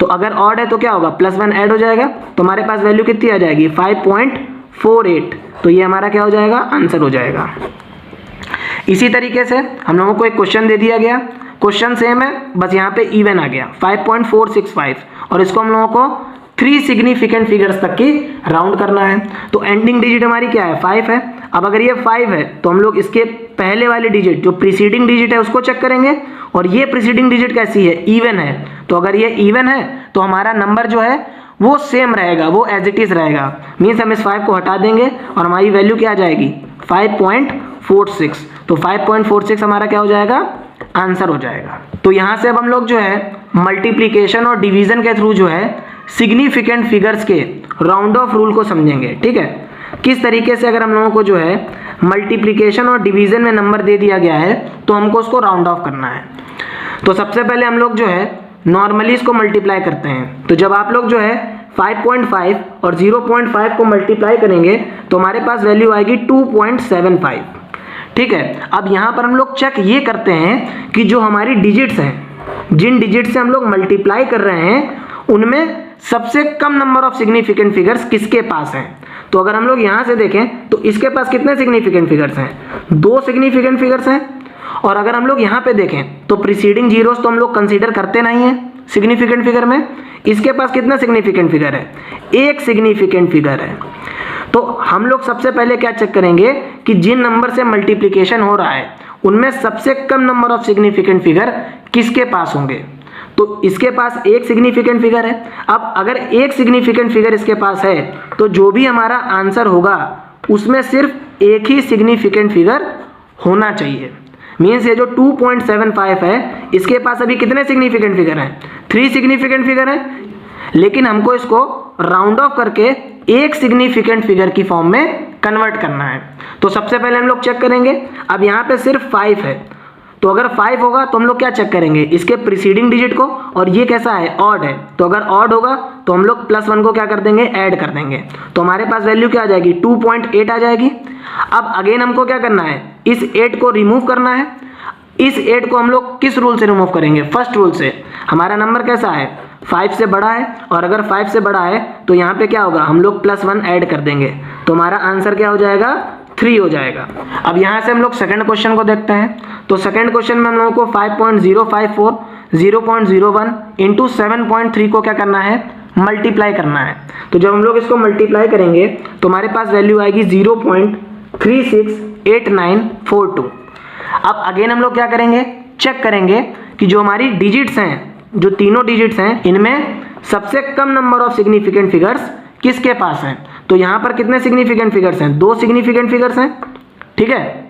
तो अगर ऑड है तो क्या होगा? +1 ऐड हो जाएगा, तो हमारे पास वैल्यू कितनी आ जाएगी? 5.48। तो ये हमारा क्या हो जाएगा? आंसर हो जाएगा। इसी तरीके से हम लोगों को एक क्वेश्चन दे दिया गया, क्वेश्चन सेम है, बस यहाँ पे इवन आ गया 5.465, और इसको हम लोगों को 3 सिग्निफिकेंट फिगर्स तक की राउंड करना है। तो एंडिंग डिजिट हमारी क्या है? 5 है। अब अगर ये 5 है तो हम लोग इसके पहले वाली डिजिट जो प्रीसीडिंग डिजिट है उसको चेक करेंगे, और ये प्रीसीडिंग डिजिट कैसी है? इवन है। तो अगर ये इवन है तो हमारा नंबर जो है वो सेम रहेगा, वो एज इट इज रहेगा। मीन्स हम इस 5 को हटा देंगे और हमारी वैल्यू क्या आ जाएगी? 5.46। तो 5.46 हमारा क्या हो जाएगा? आंसर हो जाएगा। तो यहाँ से अब हम लोग जो है मल्टीप्लीकेशन और डिवीजन के थ्रू जो है सिग्निफिकेंट फिगर्स के राउंड ऑफ रूल को समझेंगे। ठीक है, किस तरीके से अगर हम लोगों को जो है मल्टीप्लिकेशन और डिवीजन में नंबर दे दिया गया है तो हमको उसको राउंड ऑफ करना है। तो सबसे पहले हम लोग जो है नॉर्मली इसको मल्टीप्लाई करते हैं। तो जब आप लोग जो है 5.5 और 0.5 को मल्टीप्लाई करेंगे तो हमारे पास वैल्यू आएगी 2.75। ठीक है, अब यहाँ पर हम लोग चेक ये करते हैं कि जो हमारी डिजिट्स हैं, जिन डिजिट से हम लोग मल्टीप्लाई कर रहे हैं उनमें सबसे कम नंबर ऑफ सिग्निफिकेंट फिगर्स किसके पास हैं। तो अगर हम लोग यहाँ से देखें तो इसके पास कितने सिग्निफिकेंट फिगर्स हैं? 2 सिग्निफिकेंट फिगर्स हैं। और अगर हम लोग यहाँ पे देखें तो प्रीसीडिंग जीरोस तो हम लोग कंसीडर करते नहीं हैं, सिग्निफिकेंट फिगर में, इसके पास कितना सिग्निफिकेंट फिगर है, एक सिग्निफिकेंट फिगर है। तो हम लोग सबसे पहले क्या चेक करेंगे कि जिन नंबर से मल्टीप्लिकेशन हो रहा है उनमें सबसे कम नंबर ऑफ सिग्निफिकेंट फिगर किसके पास होंगे। तो इसके पास एक सिग्निफिकेंट फिगर है। अब अगर एक सिग्निफिकेंट फिगर इसके पास है तो जो भी हमारा आंसर होगा उसमें सिर्फ एक ही सिग्निफिकेंट फिगर होना चाहिए। मीन्स ये जो 2.75 है इसके पास अभी कितने सिग्निफिकेंट फिगर हैं, 3 सिग्निफिकेंट फिगर हैं, लेकिन हमको इसको राउंड ऑफ करके एक सिग्निफिकेंट फिगर की फॉर्म में कन्वर्ट करना है। तो सबसे पहले हम लोग चेक करेंगे, अब यहाँ पे सिर्फ 5 है, तो अगर 5 होगा तो हम लोग क्या चेक करेंगे, इसके प्रीसीडिंग डिजिट को, और ये कैसा है, ऑड है, तो अगर ऑड होगा तो हम लोग +1 को क्या कर देंगे, ऐड कर देंगे, तो हमारे पास वैल्यू क्या आ जाएगी, 2.8 आ जाएगी। अब अगेन हमको क्या करना है, इस 8 को रिमूव करना है। इस 8 को हम लोग किस रूल से रिमूव करेंगे, फर्स्ट रूल से। हमारा नंबर कैसा है, 5 से बड़ा है, और अगर 5 से बड़ा है तो यहाँ पे क्या होगा, हम लोग +1 ऐड कर देंगे, तो हमारा आंसर क्या हो जाएगा, 3 हो जाएगा। अब यहाँ से हम लोग सेकंड क्वेश्चन को देखते हैं। तो सेकंड क्वेश्चन में हम लोगों को 5.054 0.01 इंटू 7.3 को क्या करना है, मल्टीप्लाई करना है। तो जब हम लोग इसको मल्टीप्लाई करेंगे तो हमारे पास वैल्यू आएगी 0.368942। अब अगेन हम लोग क्या करेंगे, चेक करेंगे कि जो हमारी डिजिट्स हैं, जो तीनों डिजिट्स हैं, इनमें सबसे कम नंबर ऑफ सिग्निफिकेंट फिगर्स किसके पास हैं। तो यहाँ पर कितने सिग्निफिकेंट फिगर्स हैं, 2 सिग्निफिकेंट फिगर्स हैं, ठीक है।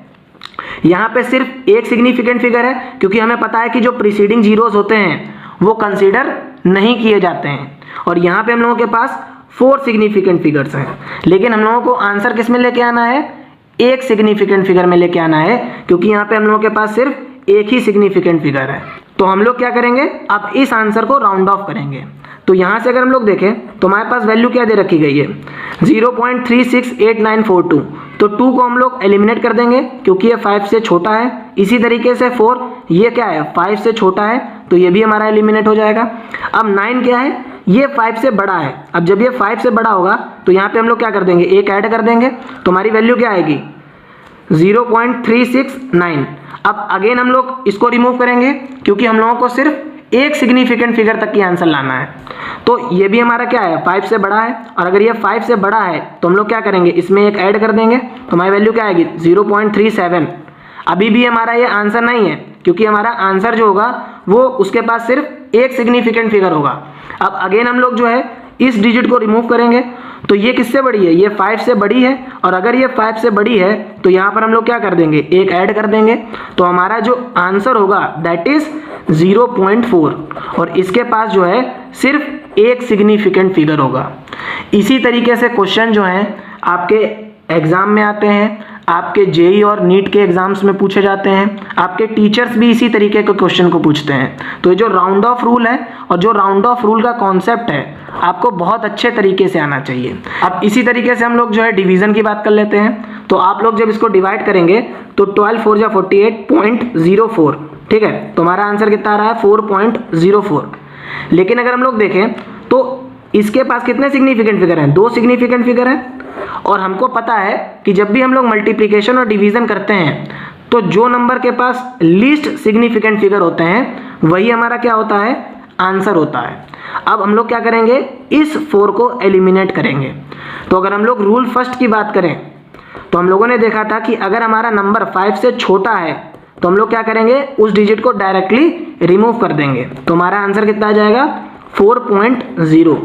यहाँ पे सिर्फ एक सिग्निफिकेंट फिगर है, क्योंकि हमें पता है कि जो प्रीसीडिंग जीरोस होते हैं वो कंसीडर नहीं किए जाते हैं। और यहाँ पे हम लोगों के पास 4 सिग्निफिकेंट फिगर्स हैं, लेकिन हम लोगों को आंसर किस में लेके आना है, एक सिग्निफिकेंट फिगर में लेके आना है, क्योंकि यहाँ पे हम लोगों के पास सिर्फ एक ही सिग्निफिकेंट फिगर है। तो हम लोग क्या करेंगे, अब इस आंसर को राउंड ऑफ करेंगे। तो यहाँ से अगर हम लोग देखें तो हमारे पास वैल्यू क्या दे रखी गई है, 0.368942। तो 2 को हम लोग एलिमिनेट कर देंगे क्योंकि ये 5 से छोटा है। इसी तरीके से 4, ये क्या है, 5 से छोटा है, तो ये भी हमारा एलिमिनेट हो जाएगा। अब 9 क्या है, ये 5 से बड़ा है। अब जब ये 5 से बड़ा होगा तो यहाँ पे हम लोग क्या कर देंगे, एक ऐड कर देंगे, तो हमारी वैल्यू क्या आएगी, 0.369। अब अगेन हम लोग इसको रिमूव करेंगे क्योंकि हम लोगों को सिर्फ एक सिग्निफिकेंट फिगर तक की आंसर लाना है। तो ये भी हमारा क्या है, 5 से बड़ा है, और अगर ये 5 से बड़ा है तो हम लोग क्या करेंगे, इसमें एक ऐड कर देंगे, तो हमारी वैल्यू क्या आएगी, 0.37। अभी भी हमारा ये आंसर नहीं है, क्योंकि हमारा आंसर जो होगा वो उसके पास सिर्फ एक सिग्निफिकेंट फिगर होगा। अब अगेन हम लोग जो है इस डिजिट को रिमूव करेंगे, तो ये किससे बड़ी है, ये 5 से बड़ी है, और अगर ये 5 से बड़ी है तो यहाँ पर हम लोग क्या कर देंगे, एक ऐड कर देंगे, तो हमारा जो आंसर होगा दैट इज 0.4, और इसके पास जो है सिर्फ एक सिग्निफिकेंट फिगर होगा। इसी तरीके से क्वेश्चन जो हैं आपके एग्जाम में आते हैं, आपके जेई और नीट के एग्जाम्स में पूछे जाते हैं, आपके टीचर्स भी इसी तरीके के क्वेश्चन को पूछते हैं। तो ये जो राउंड ऑफ रूल है और जो राउंड ऑफ रूल का कॉन्सेप्ट है आपको बहुत अच्छे तरीके से आना चाहिए। अब इसी तरीके से हम लोग जो है डिवीजन की बात कर लेते हैं। तो आप लोग जब इसको डिवाइड करेंगे तो 12 4 जा 48.04, ठीक है, तो हमारा आंसर कितना आ रहा है, 4.04। लेकिन अगर हम लोग देखें तो इसके पास कितने सिग्निफिकेंट फिगर हैं, 2 सिग्निफिकेंट फिगर हैं, और हमको पता है कि जब भी हम लोग मल्टीप्लिकेशन और डिवीजन करते हैं तो जो नंबर के पास लीस्ट सिग्निफिकेंट फिगर होते हैं वही हमारा क्या होता है, आंसर होता है। अब हम लोग क्या करेंगे, इस 4 को एलिमिनेट करेंगे। तो अगर हम लोग रूल फर्स्ट की बात करें तो हम लोगों ने देखा था कि अगर हमारा नंबर 5 से छोटा है तो हम लोग क्या करेंगे, उस डिजिट को डायरेक्टली रिमूव कर देंगे, तो हमारा आंसर कितना आ जाएगा, 4.0।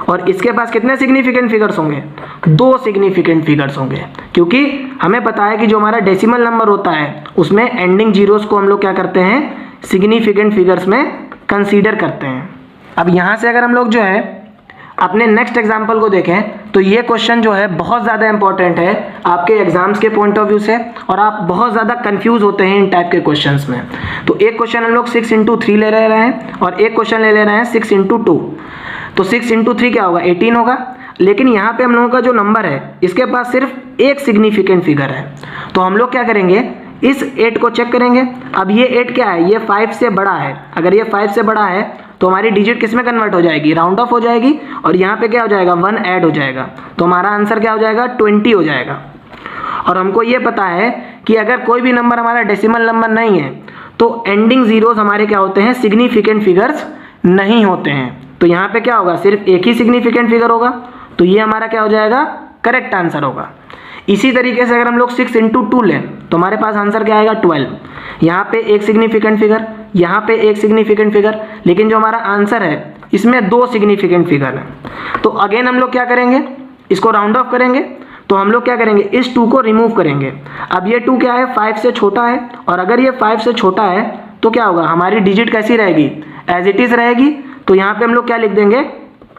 और इसके पास कितने सिग्निफिकेंट फिगर्स होंगे, 2 सिग्निफिकेंट फिगर्स होंगे, क्योंकि हमें पता है कि जो हमारा डेसिमल नंबर होता है उसमें एंडिंग जीरोस को हम लोग क्या करते हैं, सिग्निफिकेंट फिगर्स में कंसीडर करते हैं। अब यहाँ से अगर हम लोग जो है अपने नेक्स्ट एग्जाम्पल को देखें तो ये क्वेश्चन जो है बहुत ज़्यादा इंपॉर्टेंट है आपके एग्जाम्स के पॉइंट ऑफ व्यू से, और आप बहुत ज़्यादा कंफ्यूज होते हैं इन टाइप के क्वेश्चंस में। तो एक क्वेश्चन हम लोग 6 × 3 ले रहे हैं, और एक क्वेश्चन ले रहे हैं 6 × 2। तो 6 × 3 क्या होगा, 18 होगा। लेकिन यहाँ पे हम लोगों का जो नंबर है इसके पास सिर्फ एक सिग्निफिकेंट फिगर है, तो हम लोग क्या करेंगे, इस 8 को चेक करेंगे। अब ये 8 क्या है, ये 5 से बड़ा है। अगर ये 5 से बड़ा है तो हमारी डिजिट किस में कन्वर्ट हो जाएगी, राउंड ऑफ हो जाएगी, और यहाँ पे क्या हो जाएगा, 1 ऐड हो जाएगा, तो हमारा आंसर क्या हो जाएगा, 20 हो जाएगा। और हमको ये पता है कि अगर कोई भी नंबर हमारा डेसिमल नंबर नहीं है तो एंडिंग जीरोस हमारे क्या होते हैं, सिग्निफिकेंट फिगर्स नहीं होते हैं। तो यहाँ पे क्या होगा, सिर्फ एक ही सिग्निफिकेंट फिगर होगा, तो ये हमारा क्या हो जाएगा, करेक्ट आंसर होगा। इसी तरीके से अगर हम लोग 6 × 2 लें तो हमारे पास आंसर क्या आएगा, 12। यहाँ पे एक सिग्निफिकेंट फिगर, यहाँ पे एक सिग्निफिकेंट फिगर, लेकिन जो हमारा आंसर है इसमें 2 सिग्निफिकेंट फिगर है। तो अगेन हम लोग क्या करेंगे, इसको राउंड ऑफ करेंगे। तो हम लोग क्या करेंगे, इस 2 को रिमूव करेंगे। अब ये 2 क्या है, 5 से छोटा है, और अगर ये 5 से छोटा है तो क्या होगा, हमारी डिजिट कैसी रहेगी, एज इट इज रहेगी। तो यहाँ पे हम लोग क्या लिख देंगे,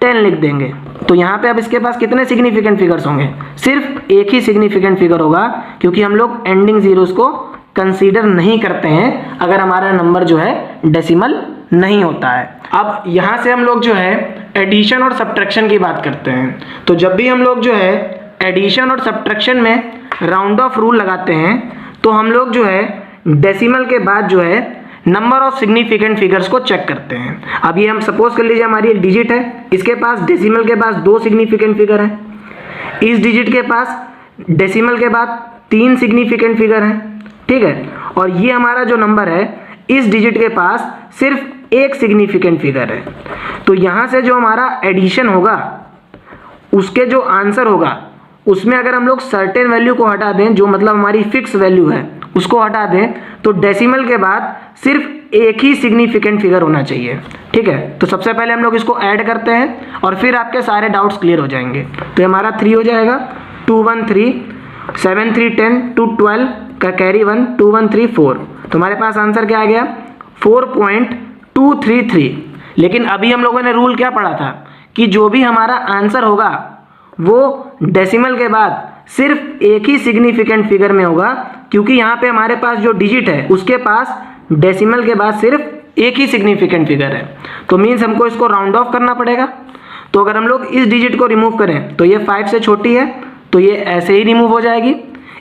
10 लिख देंगे। तो यहाँ पे अब इसके पास कितने सिग्निफिकेंट फिगर्स होंगे, सिर्फ एक ही सिग्निफिकेंट फिगर होगा, क्योंकि हम लोग एंडिंग जीरोस को कंसीडर नहीं करते हैं अगर हमारा नंबर जो है डेसिमल नहीं होता है। अब यहाँ से हम लोग जो है एडिशन और सब्ट्रैक्शन की बात करते हैं। तो जब भी हम लोग जो है एडिशन और सब्ट्रैक्शन में राउंड ऑफ रूल लगाते हैं तो हम लोग जो है डेसिमल के बाद जो है नंबर ऑफ सिग्निफिकेंट फिगर्स को चेक करते हैं। अब ये हम सपोज कर लीजिए हमारी एक डिजिट है, इसके पास डेसिमल के पास 2 सिग्निफिकेंट फिगर हैं, इस डिजिट के पास डेसिमल के बाद 3 सिग्निफिकेंट फिगर हैं, ठीक है। और ये हमारा जो नंबर है इस डिजिट के पास सिर्फ एक सिग्निफिकेंट फिगर है। तो यहाँ से जो हमारा एडिशन होगा उसके जो आंसर होगा उसमें अगर हम लोग सर्टेन वैल्यू को हटा दें, जो मतलब हमारी फिक्स वैल्यू है उसको हटा दें, तो डेसिमल के बाद सिर्फ एक ही सिग्निफिकेंट फिगर होना चाहिए, ठीक है। तो सबसे पहले हम लोग इसको ऐड करते हैं और फिर आपके सारे डाउट्स क्लियर हो जाएंगे। तो हमारा 3 हो जाएगा, 2 1 3, 7 3 10, 2 12 का कैरी 1, 2 1 3 4। तो हमारे पास आंसर क्या आ गया, 4.233। लेकिन अभी हम लोगों ने रूल क्या पढ़ा था कि जो भी हमारा आंसर होगा वो डेसिमल के बाद सिर्फ एक ही सिग्निफिकेंट फिगर में होगा, क्योंकि यहाँ पे हमारे पास जो डिजिट है उसके पास डेसिमल के बाद सिर्फ एक ही सिग्निफिकेंट फिगर है। तो मीन्स हमको इसको राउंड ऑफ करना पड़ेगा। तो अगर हम लोग इस डिजिट को रिमूव करें तो ये 5 से छोटी है, तो ये ऐसे ही रिमूव हो जाएगी।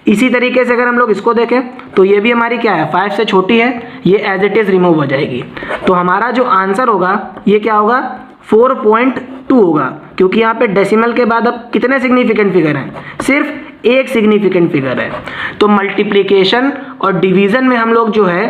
इसी तरीके से अगर हम लोग इसको देखें तो ये भी हमारी क्या है, 5 से छोटी है, ये एज इट इज रिमूव हो जाएगी। तो हमारा जो आंसर होगा ये क्या होगा, 4.2 होगा, क्योंकि यहाँ पे डेसिमल के बाद अब कितने सिग्निफिकेंट फिगर हैं, सिर्फ एक सिग्निफिकेंट फिगर है। तो मल्टीप्लिकेशन और डिवीजन में हम लोग जो है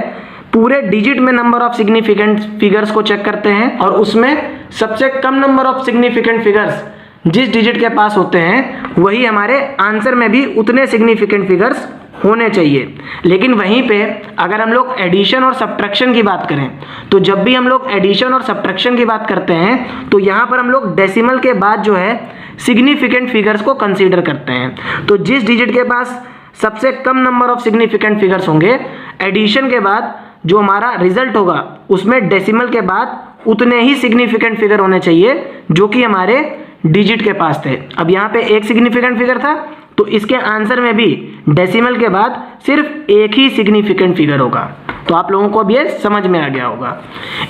पूरे डिजिट में नंबर ऑफ सिग्निफिकेंट फिगर्स को चेक करते हैं, और उसमें सबसे कम नंबर ऑफ सिग्निफिकेंट फिगर्स जिस डिजिट के पास होते हैं वही हमारे आंसर में भी उतने सिग्निफिकेंट फिगर्स होने चाहिए। लेकिन वहीं पे अगर हम लोग एडिशन और सब्ट्रैक्शन की बात करें तो जब भी हम लोग एडिशन और सब्ट्रैक्शन की बात करते हैं तो यहाँ पर हम लोग डेसिमल के बाद जो है सिग्निफिकेंट फिगर्स को कंसीडर करते हैं। तो जिस डिजिट के पास सबसे कम नंबर ऑफ सिग्निफिकेंट फिगर्स होंगे, एडिशन के बाद जो हमारा रिजल्ट होगा उसमें डेसिमल के बाद उतने ही सिग्निफिकेंट फिगर होने चाहिए जो कि हमारे डिजिट के पास थे। अब यहाँ पे एक सिग्निफिकेंट फिगर था, तो इसके आंसर में भी डेसिमल के बाद सिर्फ एक ही सिग्निफिकेंट फिगर होगा। तो आप लोगों को अब ये समझ में आ गया होगा।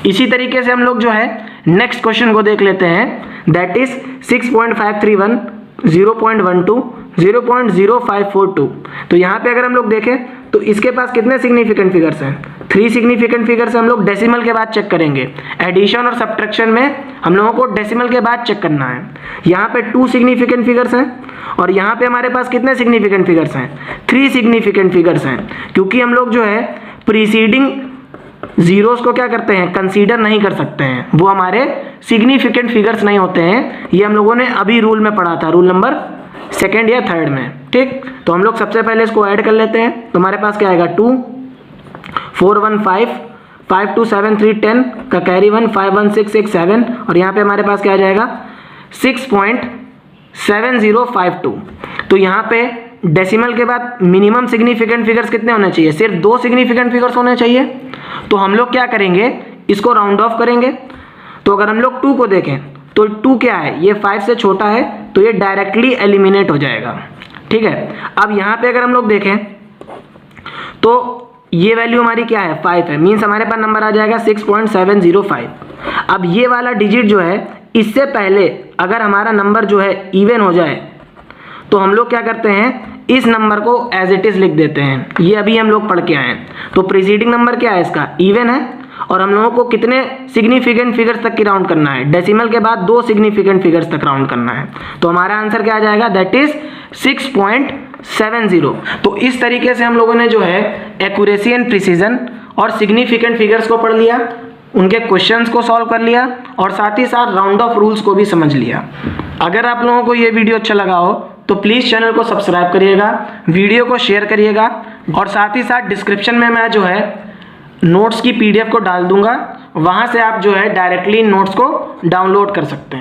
इसी तरीके से हम लोग जो है नेक्स्ट क्वेश्चन को देख लेते हैं, दैट इज 6.531, 0.12, 0.0542। तो यहाँ पे अगर हम लोग देखें तो इसके पास कितने सिग्निफिकेंट फिगर्स हैं, 3 सिग्निफिकेंट फिगर्स हम लोग डेसिमल के बाद चेक करेंगे। एडिशन और सब्ट्रैक्शन में हम लोगों को डेसिमल के बाद चेक करना है। यहाँ पे 2 सिग्निफिकेंट फिगर्स हैं, और यहाँ पे हमारे पास कितने सिग्निफिकेंट फिगर्स हैं, 3 सिग्निफिकेंट फिगर्स हैं, क्योंकि हम लोग जो है प्रीसीडिंग जीरोस को क्या करते हैं, कंसीडर नहीं कर सकते हैं, वो हमारे सिग्निफिकेंट फिगर्स नहीं होते हैं। ये हम लोगों ने अभी रूल में पढ़ा था, रूल नंबर 2 या 3 में, ठीक। तो हम लोग सबसे पहले इसको ऐड कर लेते हैं। तो हमारे पास क्या आएगा, 2 4 1 5, 5 2 7 3 10 का कैरी 1, 5 1 6 6 7, और यहाँ पे हमारे पास क्या आ जाएगा 6.7052। तो यहाँ पे डेसिमल के बाद मिनिमम सिग्निफिकेंट फिगर्स कितने होने चाहिए, सिर्फ 2 सिग्निफिकेंट फिगर्स होने चाहिए। तो हम लोग क्या करेंगे, इसको राउंड ऑफ करेंगे। तो अगर हम लोग 2 को देखें तो 2 क्या है, ये 5 से छोटा है, तो ये डायरेक्टली एलिमिनेट हो जाएगा, ठीक है। अब यहाँ पे अगर हम लोग देखें तो ये वैल्यू हमारी क्या है, 5 है, मीन्स हमारे पास नंबर आ जाएगा 6.705। अब ये वाला डिजिट जो है इससे पहले अगर हमारा नंबर जो है इवन हो जाए तो हम लोग क्या करते हैं, इस नंबर को एज इट इज लिख देते हैं। ये अभी हम लोग पढ़ के आए हैं। तो प्रीसीडिंग नंबर क्या है, इसका इवन है, और हम लोगों को कितने सिग्निफिकेंट फिगर्स तक की राउंड करना है, डेसिमल के बाद 2 सिग्निफिकेंट फिगर्स तक राउंड करना है। तो हमारा आंसर क्या आ जाएगा, दैट इज 6.70। तो इस तरीके से हम लोगों ने जो है एक्यूरेसी एंड प्रिसीजन और सिग्निफिकेंट फिगर्स को पढ़ लिया। उनके क्वेश्चंस को सॉल्व कर लिया और साथ ही साथ राउंड ऑफ रूल्स को भी समझ लिया। अगर आप लोगों को ये वीडियो अच्छा लगा हो तो प्लीज़ चैनल को सब्सक्राइब करिएगा, वीडियो को शेयर करिएगा और साथ ही साथ डिस्क्रिप्शन में मैं जो है नोट्स की PDF को डाल दूंगा, वहाँ से आप जो है डायरेक्टली नोट्स को डाउनलोड कर सकते हैं।